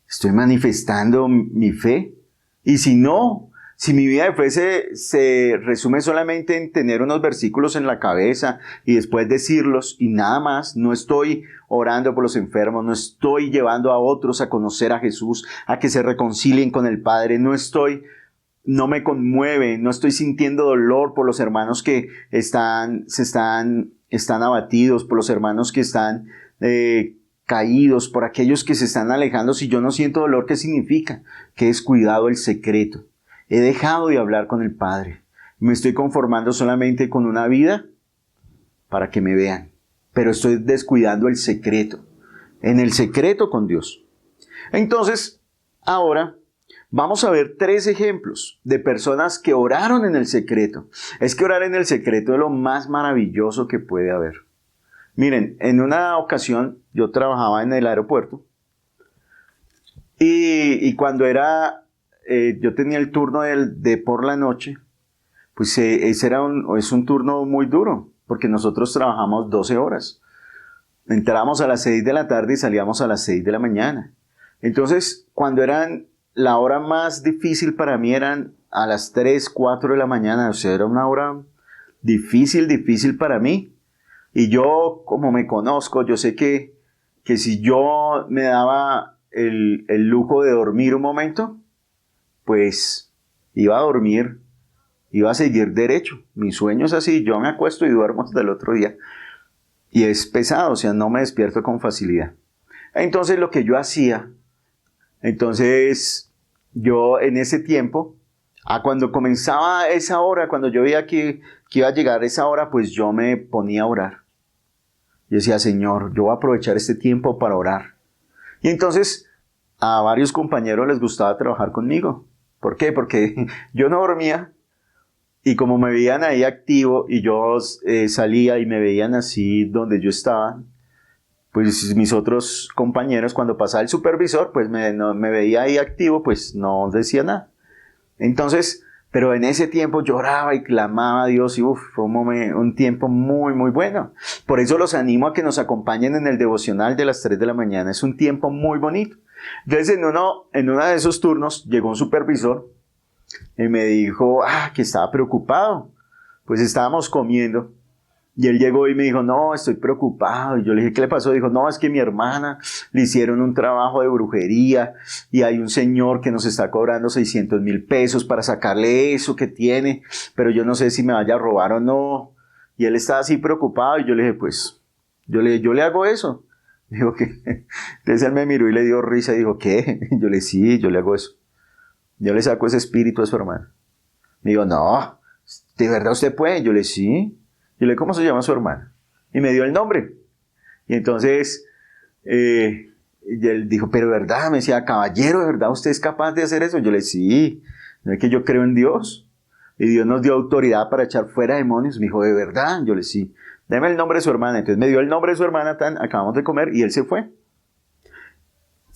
¿Estoy manifestando mi fe? Y si no, si mi vida de fe se resume solamente en tener unos versículos en la cabeza y después decirlos y nada más, no estoy orando por los enfermos, no estoy llevando a otros a conocer a Jesús, a que se reconcilien con el Padre, no me conmueve, no estoy sintiendo dolor por los hermanos que están abatidos, por los hermanos que están caídos, por aquellos que se están alejando. Si yo no siento dolor, ¿qué significa? Que he descuidado el secreto. He dejado de hablar con el Padre. Me estoy conformando solamente con una vida para que me vean. Pero estoy descuidando el secreto. En el secreto con Dios. Entonces, ahora vamos a ver 3 ejemplos de personas que oraron en el secreto. Es que orar en el secreto es lo más maravilloso que puede haber. Miren, en una ocasión yo trabajaba en el aeropuerto y cuando yo tenía el turno de por la noche, pues ese es un turno muy duro, porque nosotros trabajamos 12 horas. Entrábamos a las 6 de la tarde y salíamos a las 6 de la mañana. Entonces, cuando la hora más difícil para mí eran a las 3, 4 de la mañana, o sea, era una hora difícil para mí. Y yo, como me conozco, yo sé que si yo me daba el lujo de dormir un momento, pues iba a dormir, iba a seguir derecho. Mi sueño es así, yo me acuesto y duermo hasta el otro día. Y es pesado, o sea, no me despierto con facilidad. Entonces, lo que yo hacía, yo en ese tiempo, cuando comenzaba esa hora, cuando yo veía que iba a llegar esa hora, pues yo me ponía a orar. Yo decía, Señor, yo voy a aprovechar este tiempo para orar. Y entonces a varios compañeros les gustaba trabajar conmigo. ¿Por qué? Porque yo no dormía y como me veían ahí activo y yo salía y me veían así donde yo estaba, pues mis otros compañeros, cuando pasaba el supervisor, pues me veía ahí activo, pues no decía nada. Entonces, pero en ese tiempo lloraba y clamaba a Dios y fue un tiempo muy, muy bueno. Por eso los animo a que nos acompañen en el devocional de las 3 de la mañana. Es un tiempo muy bonito. Entonces, en uno de esos turnos llegó un supervisor y me dijo que estaba preocupado. Pues estábamos comiendo. Y él llegó y me dijo, no, estoy preocupado. Y yo le dije, ¿qué le pasó? Dijo, no, es que mi hermana le hicieron un trabajo de brujería y hay un señor que nos está cobrando 600,000 pesos para sacarle eso que tiene, pero yo no sé si me vaya a robar o no. Y él estaba así preocupado y yo le dije, pues, yo le hago eso. Dijo que, entonces él me miró y le dio risa y dijo, ¿qué? Yo le dije, sí, yo le hago eso. Yo le saco ese espíritu a su hermana. Me dijo, no, ¿de verdad usted puede? Yo le dije, sí. Yo le dije, ¿cómo se llama su hermana? Y me dio el nombre. Y entonces, y él dijo, pero ¿verdad? Me decía, caballero, ¿de verdad usted es capaz de hacer eso? Yo le dije, sí, no es que yo creo en Dios. Y Dios nos dio autoridad para echar fuera demonios. Me dijo, ¿de verdad? Yo le dije, sí. Deme el nombre de su hermana. Entonces me dio el nombre de su hermana, acabamos de comer, y él se fue.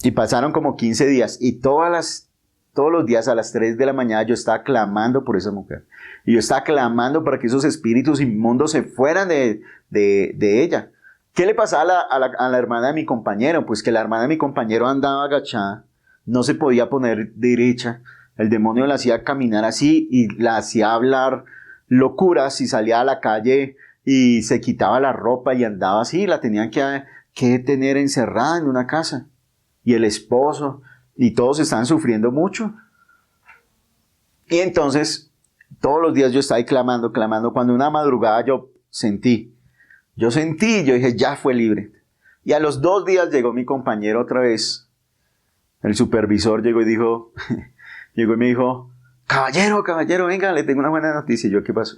Y pasaron como 15 días. Y todos los días a las 3 de la mañana yo estaba clamando por esa mujer. Y yo estaba clamando para que esos espíritus inmundos se fueran de ella. ¿Qué le pasaba a la hermana de mi compañero? Pues que la hermana de mi compañero andaba agachada, no se podía poner derecha. El demonio la hacía caminar así y la hacía hablar locuras y salía a la calle y se quitaba la ropa y andaba así. La tenían que tener encerrada en una casa. Y el esposo y todos estaban sufriendo mucho. Y entonces todos los días yo estaba ahí clamando. Cuando una madrugada yo dije, ya fue libre. Y a los 2 días llegó mi compañero otra vez. El supervisor llegó y me dijo, caballero, venga, le tengo una buena noticia. Y yo, ¿qué pasó?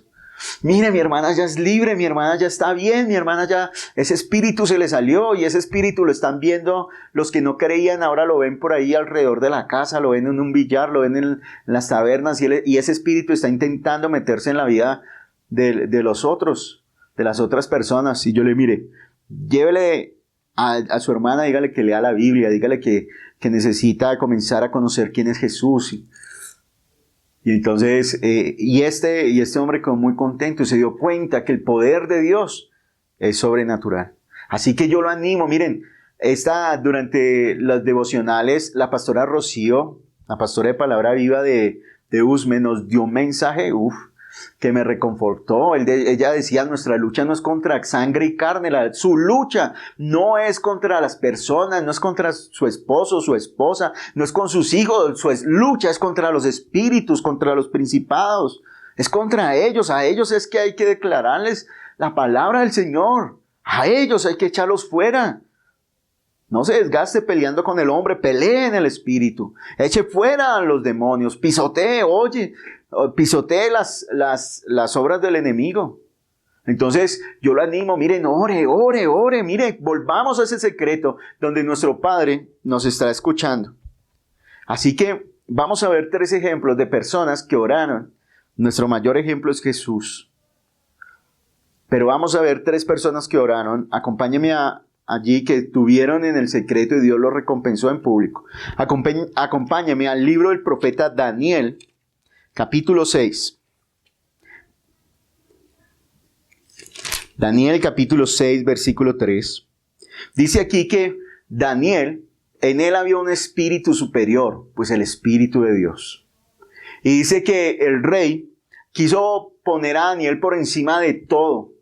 Mire, mi hermana ya es libre, mi hermana ya está bien, mi hermana ya, ese espíritu se le salió y ese espíritu lo están viendo los que no creían, ahora lo ven por ahí alrededor de la casa, lo ven en un billar, lo ven en las tabernas y ese espíritu está intentando meterse en la vida de los otros, de las otras personas. Y yo le mire, llévele a su hermana, dígale que lea la Biblia, dígale que necesita comenzar a conocer quién es Jesús. Y entonces, este hombre quedó muy contento y se dio cuenta que el poder de Dios es sobrenatural. Así que yo lo animo, miren, durante los devocionales, la pastora Rocío, la pastora de Palabra Viva de Usme, nos dio un mensaje, que me reconfortó. Ella decía, nuestra lucha no es contra sangre y carne, su lucha no es contra las personas, no es contra su esposo, su esposa, no es con sus hijos, su lucha es contra los espíritus, contra los principados, es contra ellos. A ellos es que hay que declararles la palabra del Señor, a ellos hay que echarlos fuera. No se desgaste peleando con el hombre, pelee en el espíritu. Eche fuera a los demonios, pisotee las obras del enemigo. Entonces yo lo animo, miren, ore, mire, volvamos a ese secreto donde nuestro Padre nos está escuchando. Así que vamos a ver 3 ejemplos de personas que oraron. Nuestro mayor ejemplo es Jesús. Pero vamos a ver 3 personas que oraron. Acompáñenme allí, que tuvieron en el secreto y Dios los recompensó en público. Acompáñenme al libro del profeta Daniel, capítulo 6. Daniel capítulo 6, versículo 3. Dice aquí que Daniel, en él había un espíritu superior, pues el espíritu de Dios. Y dice que el rey quiso poner a Daniel por encima de todo.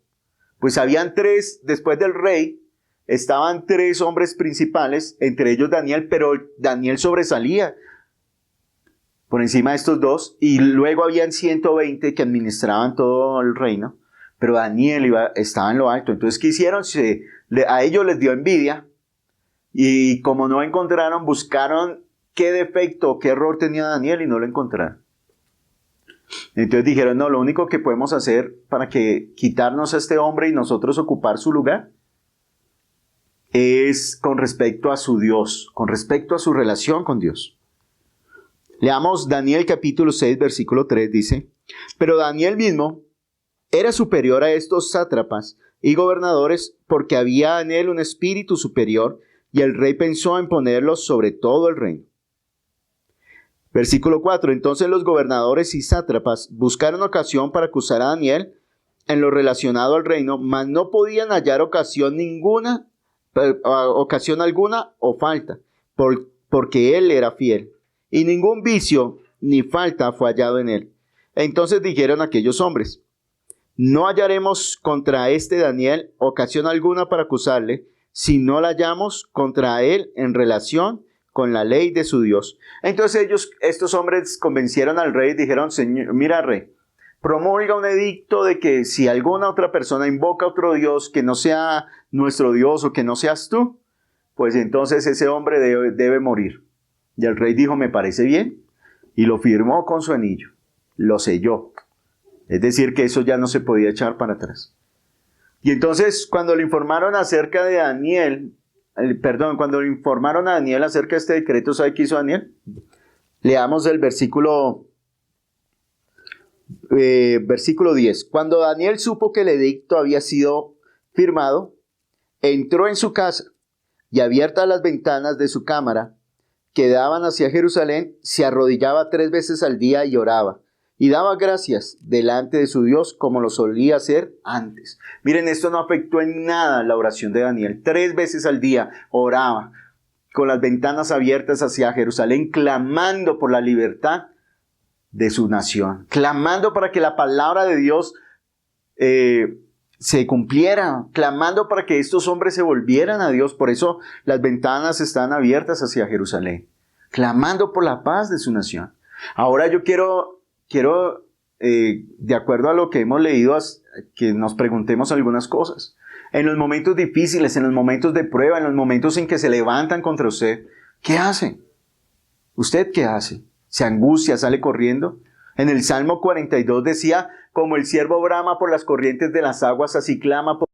Pues habían 3, después del rey, estaban 3 hombres principales, entre ellos Daniel, pero Daniel sobresalía por encima de estos 2. Y luego habían 120 que administraban todo el reino. Pero Daniel estaba en lo alto. Entonces, ¿qué hicieron? A ellos les dio envidia. Y como no encontraron, buscaron qué defecto, qué error tenía Daniel y no lo encontraron. Entonces dijeron, no, lo único que podemos hacer para quitarnos a este hombre y nosotros ocupar su lugar es con respecto a su Dios, con respecto a su relación con Dios. Leamos Daniel capítulo 6, versículo 3, dice, pero Daniel mismo era superior a estos sátrapas y gobernadores porque había en él un espíritu superior y el rey pensó en ponerlos sobre todo el reino. Versículo 4. Entonces los gobernadores y sátrapas buscaron ocasión para acusar a Daniel en lo relacionado al reino, mas no podían hallar ocasión alguna o falta, porque él era fiel, y ningún vicio ni falta fue hallado en él. Entonces dijeron aquellos hombres, no hallaremos contra este Daniel ocasión alguna para acusarle, si no la hallamos contra él en relación con la ley de su Dios. Entonces estos hombres convencieron al rey y dijeron, Señor, mira rey, promulga un edicto de que si alguna otra persona invoca a otro Dios que no sea nuestro Dios o que no seas tú, pues entonces ese hombre debe morir. Y el rey dijo, me parece bien, y lo firmó con su anillo, lo selló. Es decir, que eso ya no se podía echar para atrás. Y entonces cuando le informaron acerca de Daniel, cuando le informaron a Daniel acerca de este decreto, ¿sabe qué hizo Daniel? Leamos el versículo 10. Cuando Daniel supo que el edicto había sido firmado, entró en su casa y abiertas las ventanas de su cámara que daban hacia Jerusalén, se arrodillaba 3 veces al día y oraba. Y daba gracias delante de su Dios como lo solía hacer antes. Miren, esto no afectó en nada la oración de Daniel. 3 veces al día oraba con las ventanas abiertas hacia Jerusalén, clamando por la libertad de su nación. Clamando para que la palabra de Dios se cumpliera. Clamando para que estos hombres se volvieran a Dios. Por eso las ventanas están abiertas hacia Jerusalén. Clamando por la paz de su nación. Ahora yo quiero, de acuerdo a lo que hemos leído, que nos preguntemos algunas cosas. En los momentos difíciles, en los momentos de prueba, en los momentos en que se levantan contra usted, ¿qué hace? ¿Usted qué hace? ¿Se angustia, sale corriendo? En el Salmo 42 decía, como el ciervo brama por las corrientes de las aguas, así clama por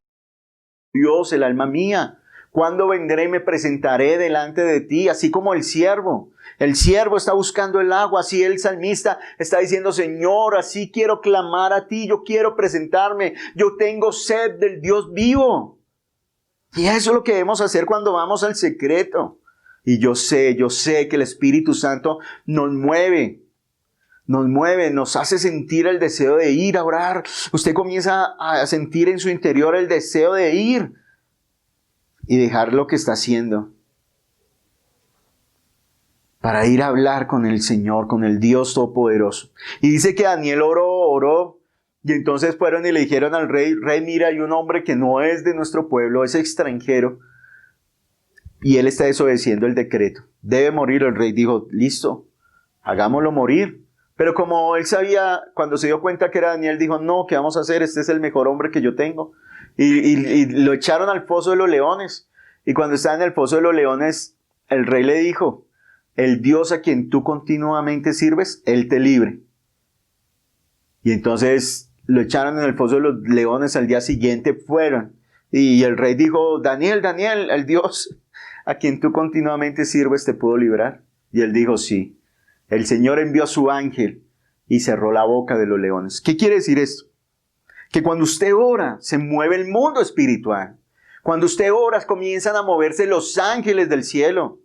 Dios el alma mía. ¿Cuándo vendré y me presentaré delante de ti? Así como el siervo. El siervo está buscando el agua, así el salmista está diciendo, Señor, así quiero clamar a ti, yo quiero presentarme, yo tengo sed del Dios vivo. Y eso es lo que debemos hacer cuando vamos al secreto. Y yo sé que el Espíritu Santo nos mueve, nos hace sentir el deseo de ir a orar. Usted comienza a sentir en su interior el deseo de ir y dejar lo que está haciendo para ir a hablar con el Señor, con el Dios Todopoderoso. Y dice que Daniel oró, y entonces fueron y le dijeron al rey, mira, hay un hombre que no es de nuestro pueblo, es extranjero, y él está desobedeciendo el decreto. Debe morir. El rey dijo, listo, hagámoslo morir. Pero como él sabía, cuando se dio cuenta que era Daniel, dijo, no, ¿qué vamos a hacer? Este es el mejor hombre que yo tengo. Y lo echaron al foso de los leones. Y cuando estaba en el foso de los leones, el rey le dijo, el Dios a quien tú continuamente sirves, Él te libre. Y entonces lo echaron en el foso de los leones. Al día siguiente fueron. Y el rey dijo, Daniel, Daniel, el Dios a quien tú continuamente sirves, ¿te puedo librar? Y él dijo, sí. El Señor envió a su ángel y cerró la boca de los leones. ¿Qué quiere decir esto? Que cuando usted ora, se mueve el mundo espiritual. Cuando usted ora, comienzan a moverse los ángeles del cielo.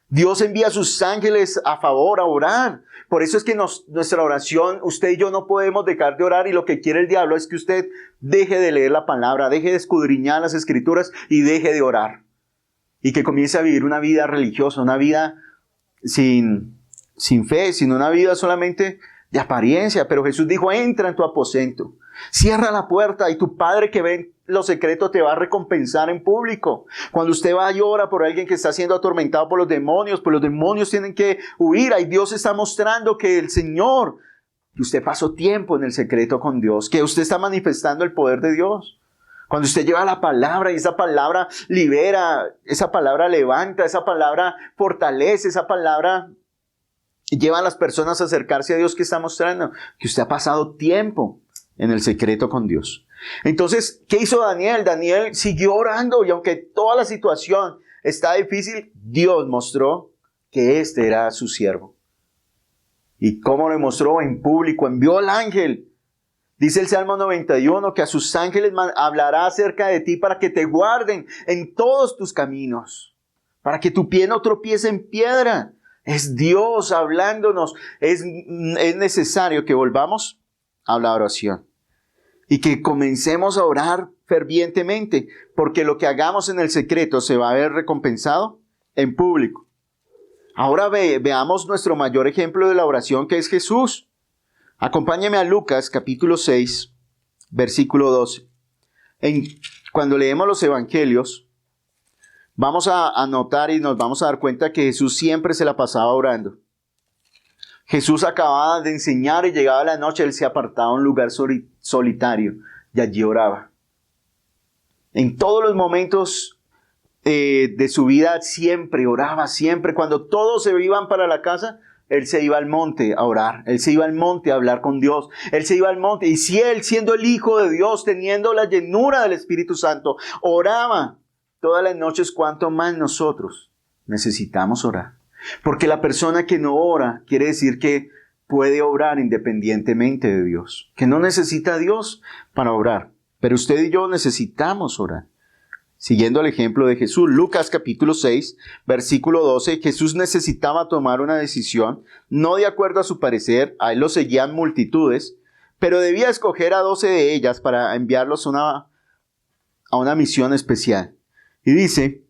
Dios envía a sus ángeles a favor, a orar. Por eso es que nuestra oración, usted y yo no podemos dejar de orar, y lo que quiere el diablo es que usted deje de leer la palabra, deje de escudriñar las escrituras y deje de orar. Y que comience a vivir una vida religiosa, una vida sin fe, sino una vida solamente de apariencia. Pero Jesús dijo, entra en tu aposento, cierra la puerta y tu Padre que ve en lo secreto te va a recompensar en público. Cuando usted va y ora por alguien que está siendo atormentado por los demonios, pues los demonios tienen que huir. Ahí Dios está mostrando que el Señor, que usted pasó tiempo en el secreto con Dios, que usted está manifestando el poder de Dios. Cuando usted lleva la palabra y esa palabra libera, esa palabra levanta, esa palabra fortalece, esa palabra lleva a las personas a acercarse a Dios, que está mostrando que usted ha pasado tiempo en el secreto con Dios. Entonces, ¿qué hizo Daniel? Daniel siguió orando, y aunque toda la situación está difícil, Dios mostró que este era su siervo. ¿Y cómo lo mostró? En público, envió al ángel. Dice el Salmo 91 que a sus ángeles hablará acerca de ti para que te guarden en todos tus caminos, para que tu pie no tropiece en piedra. Es Dios hablándonos. Es necesario que volvamos a la oración y que comencemos a orar fervientemente, porque lo que hagamos en el secreto se va a ver recompensado en público. Ahora veamos nuestro mayor ejemplo de la oración, que es Jesús. Acompáñeme a Lucas capítulo 6, versículo 12. Cuando leemos los evangelios, vamos a notar y nos vamos a dar cuenta que Jesús siempre se la pasaba orando. Jesús acababa de enseñar y llegaba la noche, Él se apartaba a un lugar solitario y allí oraba. En todos los momentos de su vida siempre oraba, siempre. Cuando todos se iban para la casa, Él se iba al monte a orar. Él se iba al monte a hablar con Dios. Él se iba al monte. Y si Él, siendo el Hijo de Dios, teniendo la llenura del Espíritu Santo, oraba todas las noches, ¿cuánto más nosotros necesitamos orar? Porque la persona que no ora quiere decir que puede obrar independientemente de Dios, que no necesita a Dios para obrar. Pero usted y yo necesitamos orar. Siguiendo el ejemplo de Jesús, Lucas capítulo 6, versículo 12, Jesús necesitaba tomar una decisión, no de acuerdo a su parecer, a Él lo seguían multitudes, pero debía escoger a 12 de ellas para enviarlos a una misión especial. Y dice,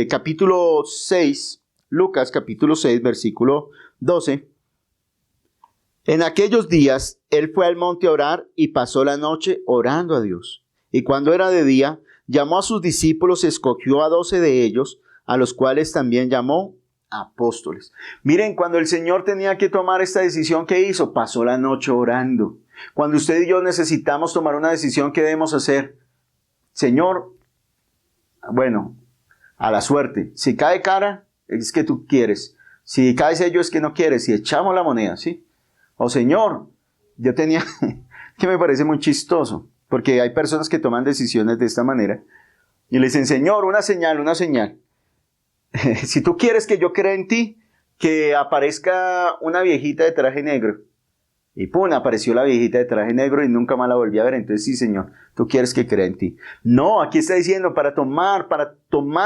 capítulo 6, Lucas capítulo 6, versículo 12, en aquellos días Él fue al monte a orar y pasó la noche orando a Dios. Y cuando era de día, llamó a sus discípulos y escogió a 12 de ellos, a los cuales también llamó apóstoles. Miren, cuando el Señor tenía que tomar esta decisión, ¿qué hizo? Pasó la noche orando. Cuando usted y yo necesitamos tomar una decisión, ¿qué debemos hacer? Señor, bueno, a la suerte. Si cae cara, es que tú quieres. Si cae sello, es que no quieres. Si echamos la moneda, ¿sí? O Señor, yo tenía, que me parece muy chistoso, porque hay personas que toman decisiones de esta manera y le dicen, Señor, una señal, una señal. Si tú quieres que yo crea en ti, que aparezca una viejita de traje negro. Y pum, apareció la viejita de traje negro y nunca más la volví a ver. Entonces sí, Señor, tú quieres que crea en ti. No, aquí está diciendo, para tomar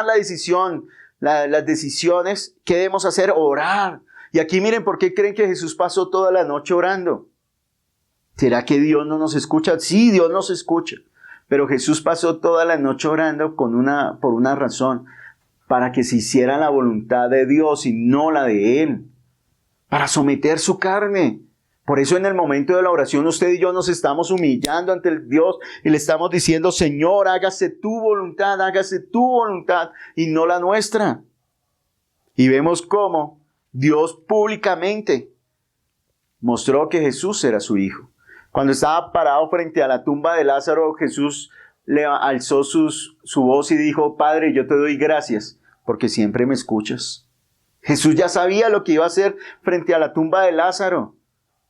la decisión, las decisiones, ¿qué debemos hacer? Orar. Y aquí miren, ¿por qué creen que Jesús pasó toda la noche orando? ¿Será que Dios no nos escucha? Sí, Dios nos escucha. Pero Jesús pasó toda la noche orando por una razón. Para que se hiciera la voluntad de Dios y no la de Él. Para someter su carne. Por eso en el momento de la oración usted y yo nos estamos humillando ante el Dios y le estamos diciendo, Señor, hágase tu voluntad y no la nuestra. Y vemos cómo Dios públicamente mostró que Jesús era su Hijo. Cuando estaba parado frente a la tumba de Lázaro, Jesús le alzó su voz y dijo, Padre, yo te doy gracias porque siempre me escuchas. Jesús ya sabía lo que iba a hacer frente a la tumba de Lázaro.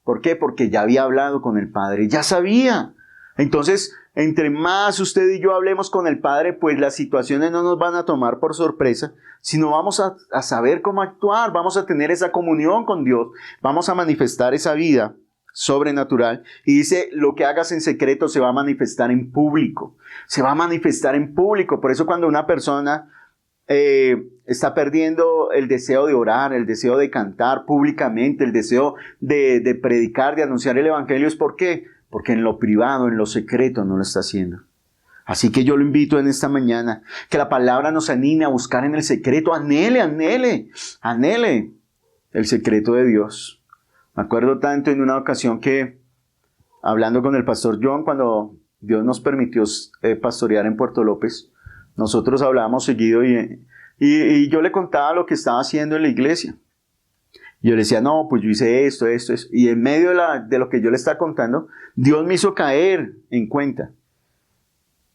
¿Por qué? Porque ya había hablado con el Padre, ya sabía. Entonces, entre más usted y yo hablemos con el Padre, pues las situaciones no nos van a tomar por sorpresa, sino vamos a saber cómo actuar, vamos a tener esa comunión con Dios, vamos a manifestar esa vida sobrenatural. Y dice, lo que hagas en secreto se va a manifestar en público, se va a manifestar en público. Por eso cuando una persona está perdiendo el deseo de orar, el deseo de cantar públicamente, el deseo de predicar, de anunciar el evangelio, ¿es por qué? Porque en lo privado, en lo secreto no lo está haciendo. Así que yo lo invito en esta mañana, que la palabra nos anime a buscar en el secreto, anhele el secreto de Dios. Me acuerdo tanto en una ocasión que, hablando con el pastor John, cuando Dios nos permitió pastorear en Puerto López, nosotros hablábamos seguido y yo le contaba lo que estaba haciendo en la iglesia. Yo le decía, no, pues yo hice esto. Y en medio de lo que yo le estaba contando, Dios me hizo caer en cuenta.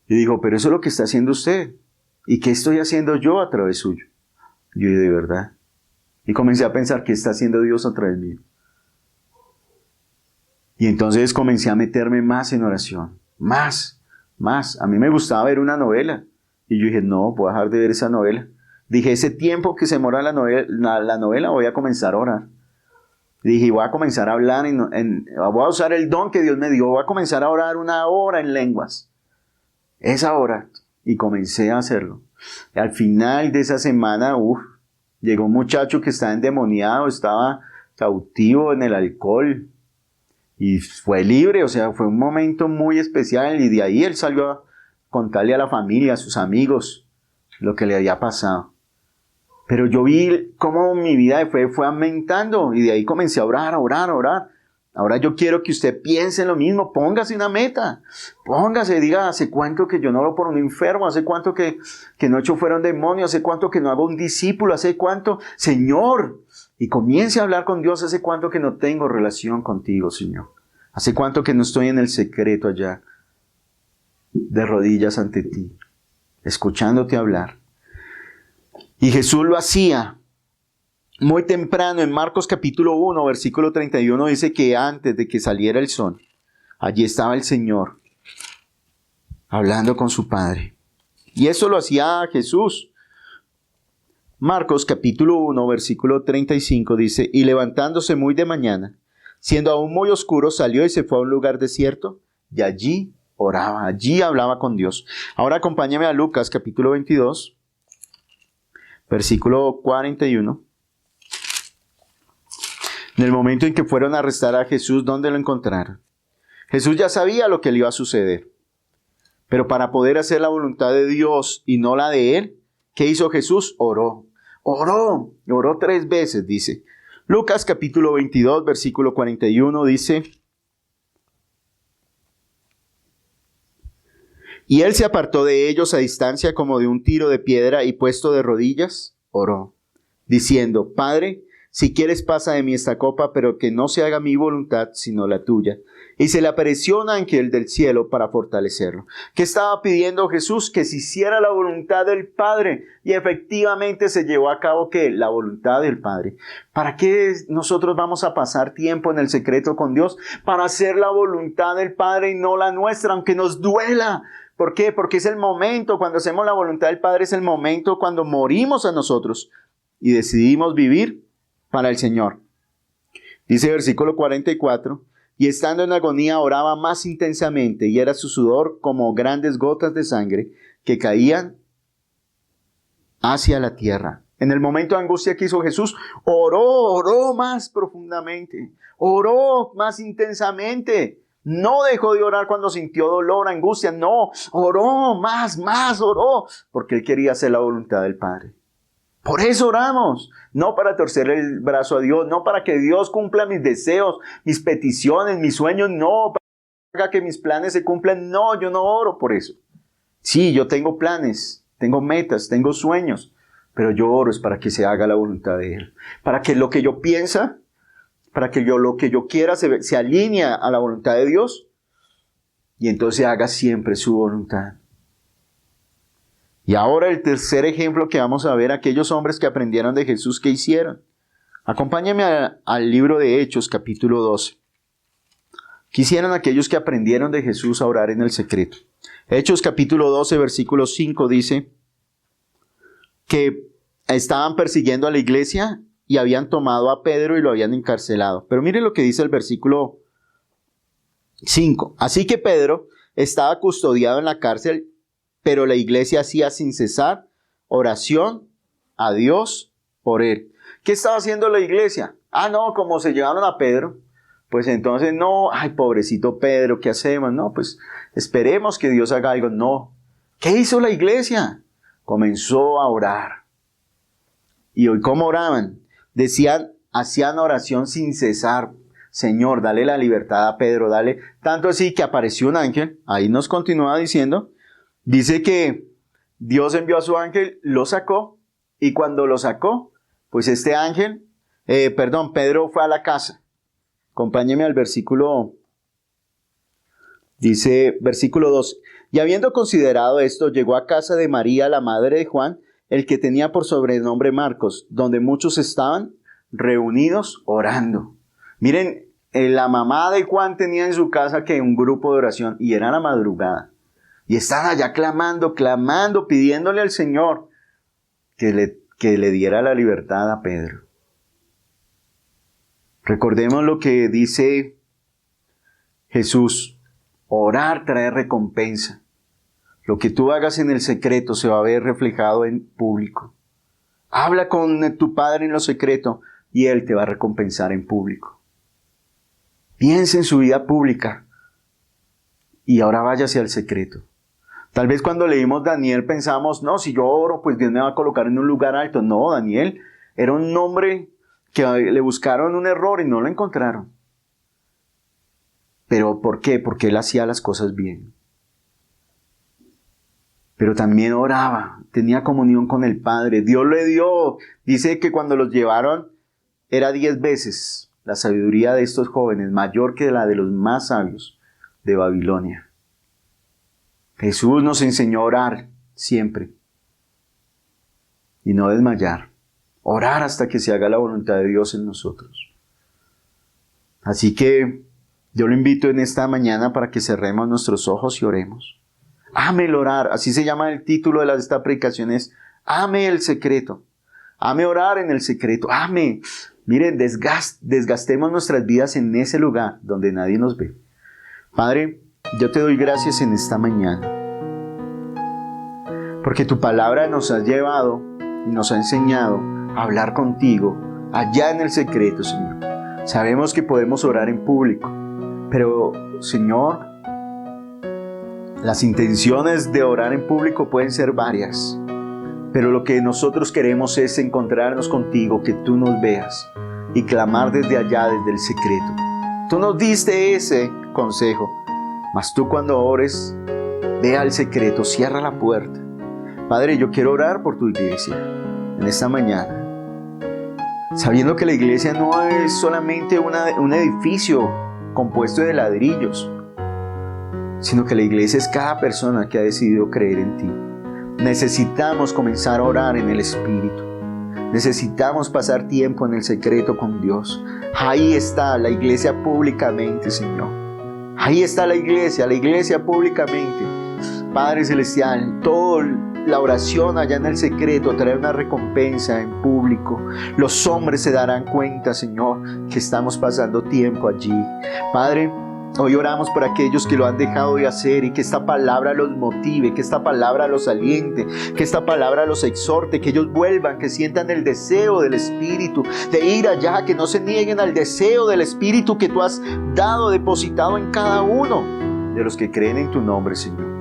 Y dijo, pero eso es lo que está haciendo usted. ¿Y qué estoy haciendo yo a través suyo? Y yo, de verdad. Y comencé a pensar, ¿qué está haciendo Dios a través mío? Y entonces comencé a meterme más en oración. Más. A mí me gustaba ver una novela. Y yo dije, no, voy a dejar de ver esa novela. Dije, ese tiempo que se demora la novela, voy a comenzar a orar. Dije, voy a comenzar a hablar, voy a usar el don que Dios me dio, voy a comenzar a orar 1 hora en lenguas. Esa hora. Y comencé a hacerlo. Y al final de esa semana, llegó un muchacho que estaba endemoniado, estaba cautivo en el alcohol. Y fue libre, o sea, fue un momento muy especial. Y de ahí él salió a contarle a la familia, a sus amigos, lo que le había pasado. Pero yo vi cómo mi vida de fe fue aumentando y de ahí comencé a orar. Ahora yo quiero que usted piense en lo mismo, póngase una meta, diga, hace cuánto que yo no oro por un enfermo, hace cuánto que no echo fuera un demonio, hace cuánto que no hago un discípulo, hace cuánto, Señor, y comience a hablar con Dios, hace cuánto que no tengo relación contigo, Señor, hace cuánto que no estoy en el secreto allá, de rodillas ante ti, escuchándote hablar. Y Jesús lo hacía muy temprano. En Marcos capítulo 1, versículo 31 dice que antes de que saliera el sol, allí estaba el Señor hablando con su Padre. Y eso lo hacía Jesús. Marcos capítulo 1, versículo 35 dice, y levantándose muy de mañana, siendo aún muy oscuro, salió y se fue a un lugar desierto, y allí oraba, allí hablaba con Dios. Ahora acompáñame a Lucas capítulo 22, versículo 41. En el momento en que fueron a arrestar a Jesús, ¿dónde lo encontraron? Jesús ya sabía lo que le iba a suceder. Pero para poder hacer la voluntad de Dios y no la de él, ¿qué hizo Jesús? Oró 3 veces, dice. Lucas capítulo 22, versículo 41 dice, y él se apartó de ellos a distancia como de un tiro de piedra y puesto de rodillas, oró, diciendo, Padre, si quieres pasa de mí esta copa, pero que no se haga mi voluntad, sino la tuya. Y se le apareció un ángel del cielo para fortalecerlo. ¿Qué estaba pidiendo Jesús? Que se hiciera la voluntad del Padre. Y efectivamente se llevó a cabo, ¿qué? La voluntad del Padre. ¿Para qué nosotros vamos a pasar tiempo en el secreto con Dios? Para hacer la voluntad del Padre y no la nuestra, aunque nos duela. ¿Por qué? Porque es el momento, cuando hacemos la voluntad del Padre, es el momento cuando morimos a nosotros y decidimos vivir para el Señor. Dice versículo 44, y estando en agonía oraba más intensamente, y era su sudor como grandes gotas de sangre que caían hacia la tierra. En el momento de angustia que hizo Jesús, oró más profundamente, oró más intensamente. No dejó de orar cuando sintió dolor, angustia, no, oró más, oró, porque él quería hacer la voluntad del Padre. Por eso oramos, no para torcer el brazo a Dios, no para que Dios cumpla mis deseos, mis peticiones, mis sueños, no, para que mis planes se cumplan, no, yo no oro por eso. Sí, yo tengo planes, tengo metas, tengo sueños, pero yo oro es para que se haga la voluntad de Él, para que lo que yo piensa, para que lo que yo quiera se alinee a la voluntad de Dios y entonces haga siempre su voluntad. Y ahora el tercer ejemplo que vamos a ver, aquellos hombres que aprendieron de Jesús, ¿qué hicieron? Acompáñame al libro de Hechos, capítulo 12. ¿Qué hicieron aquellos que aprendieron de Jesús a orar en el secreto? Hechos, capítulo 12, versículo 5 dice que estaban persiguiendo a la iglesia y habían tomado a Pedro y lo habían encarcelado. Pero mire lo que dice el versículo 5. Así que Pedro estaba custodiado en la cárcel, pero la iglesia hacía sin cesar oración a Dios por él. ¿Qué estaba haciendo la iglesia? No, como se llevaron a Pedro, pues entonces no, ay, pobrecito Pedro, ¿qué hacemos? No, pues esperemos que Dios haga algo. No. ¿Qué hizo la iglesia? Comenzó a orar. ¿Y hoy cómo oraban? Hacían oración sin cesar. Señor, dale la libertad a Pedro, dale. Tanto así que apareció un ángel, ahí nos continúa diciendo, dice que Dios envió a su ángel, lo sacó, y cuando lo sacó, pues este ángel, Pedro fue a la casa. Acompáñeme al versículo, dice, versículo 2. Y habiendo considerado esto, llegó a casa de María, la madre de Juan, el que tenía por sobrenombre Marcos, donde muchos estaban reunidos orando. Miren, la mamá de Juan tenía en su casa que un grupo de oración, y era la madrugada. Y estaban allá clamando, pidiéndole al Señor que le diera la libertad a Pedro. Recordemos lo que dice Jesús, orar trae recompensa. Lo que tú hagas en el secreto se va a ver reflejado en público. Habla con tu Padre en lo secreto y Él te va a recompensar en público. Piensa en su vida pública y ahora váyase al secreto. Tal vez cuando leímos Daniel pensamos, no, si yo oro, pues Dios me va a colocar en un lugar alto. No, Daniel era un hombre que le buscaron un error y no lo encontraron. ¿Pero por qué? Porque él hacía las cosas bien. Pero también oraba, tenía comunión con el Padre. Dios le dio, dice que cuando los llevaron era 10 veces la sabiduría de estos jóvenes, mayor que la de los más sabios de Babilonia. Jesús nos enseñó a orar siempre y no desmayar. Orar hasta que se haga la voluntad de Dios en nosotros. Así que yo lo invito en esta mañana para que cerremos nuestros ojos y oremos. Ame el orar, así se llama el título de esta predicación, es ame el secreto. Ame orar en el secreto, ame. Miren, desgastemos nuestras vidas en ese lugar donde nadie nos ve. Padre, yo te doy gracias en esta mañana, porque tu palabra nos ha llevado y nos ha enseñado a hablar contigo allá en el secreto, Señor. Sabemos que podemos orar en público, pero, Señor, las intenciones de orar en público pueden ser varias, pero lo que nosotros queremos es encontrarnos contigo, que tú nos veas y clamar desde allá, desde el secreto. Tú nos diste ese consejo, mas tú cuando ores, ve al secreto, cierra la puerta. Padre, yo quiero orar por tu iglesia en esta mañana, sabiendo que la iglesia no es solamente un edificio compuesto de ladrillos, sino que la iglesia es cada persona que ha decidido creer en ti. Necesitamos comenzar a orar en el Espíritu. Necesitamos pasar tiempo en el secreto con Dios. Ahí está la iglesia públicamente, Señor. Ahí está la iglesia públicamente. Padre Celestial, toda la oración allá en el secreto trae una recompensa en público. Los hombres se darán cuenta, Señor, que estamos pasando tiempo allí. Padre, hoy oramos por aquellos que lo han dejado de hacer y que esta palabra los motive, que esta palabra los aliente, que esta palabra los exhorte, que ellos vuelvan, que sientan el deseo del Espíritu de ir allá, que no se nieguen al deseo del Espíritu que tú has dado, depositado en cada uno de los que creen en tu nombre, Señor.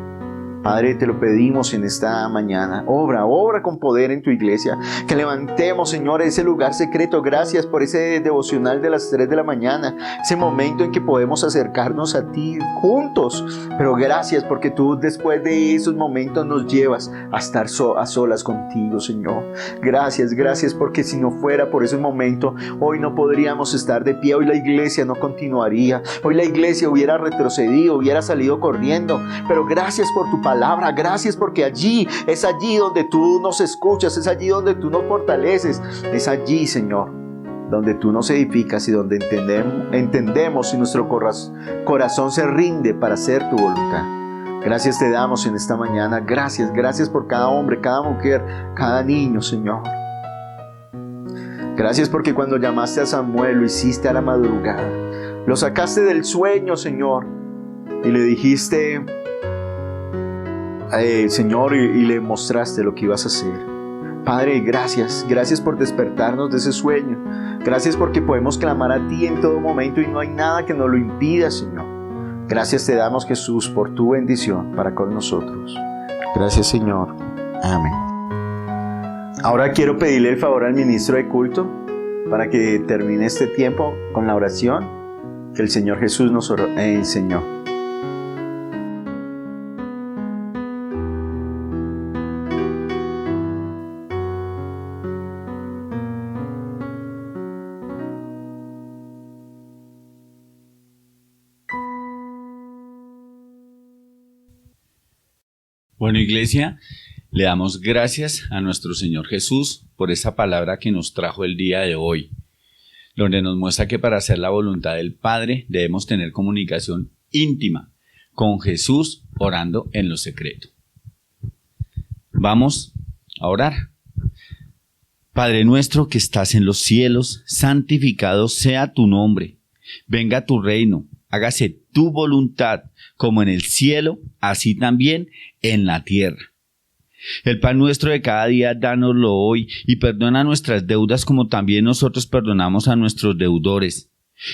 Padre, te lo pedimos en esta mañana. Obra con poder en tu iglesia. Que levantemos, Señor, ese lugar secreto. Gracias por ese devocional de las 3 de la mañana. Ese momento en que podemos acercarnos a ti juntos. Pero gracias porque tú después de esos momentos nos llevas a estar a solas contigo, Señor. Gracias porque si no fuera por ese momento, hoy no podríamos estar de pie. Hoy la iglesia no continuaría. Hoy la iglesia hubiera retrocedido, hubiera salido corriendo. Pero gracias por tu palabra. palabra. Gracias porque es allí donde tú nos escuchas, es allí donde tú nos fortaleces, es allí, Señor, donde tú nos edificas y donde entendemos y nuestro corazón se rinde para hacer tu voluntad. Gracias te damos en esta mañana. Gracias por cada hombre, cada mujer, cada niño, Señor. Gracias porque cuando llamaste a Samuel lo hiciste a la madrugada. Lo sacaste del sueño, Señor, y le dijiste, Señor, y le mostraste lo que ibas a hacer. Padre, gracias por despertarnos de ese sueño. Gracias porque podemos clamar a ti en todo momento y no hay nada que nos lo impida, Señor. Gracias te damos, Jesús, por tu bendición para con nosotros. Gracias, Señor. Amén. Ahora quiero pedirle el favor al ministro de culto para que termine este tiempo con la oración que el Señor Jesús nos enseñó. Bueno, iglesia, le damos gracias a nuestro Señor Jesús por esa palabra que nos trajo el día de hoy, donde nos muestra que para hacer la voluntad del Padre debemos tener comunicación íntima con Jesús orando en lo secreto. Vamos a orar. Padre nuestro que estás en los cielos, santificado sea tu nombre. Venga tu reino, hágase tu voluntad, como en el cielo, así también en la tierra. El pan nuestro de cada día, dánoslo hoy, y perdona nuestras deudas como también nosotros perdonamos a nuestros deudores.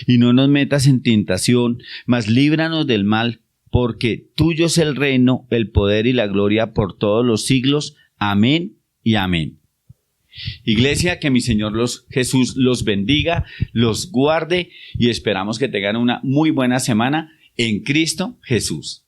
Y no nos metas en tentación, mas líbranos del mal, porque tuyo es el reino, el poder y la gloria por todos los siglos. Amén y amén. Iglesia, que mi Señor Jesús los bendiga, los guarde y esperamos que tengan una muy buena semana en Cristo Jesús.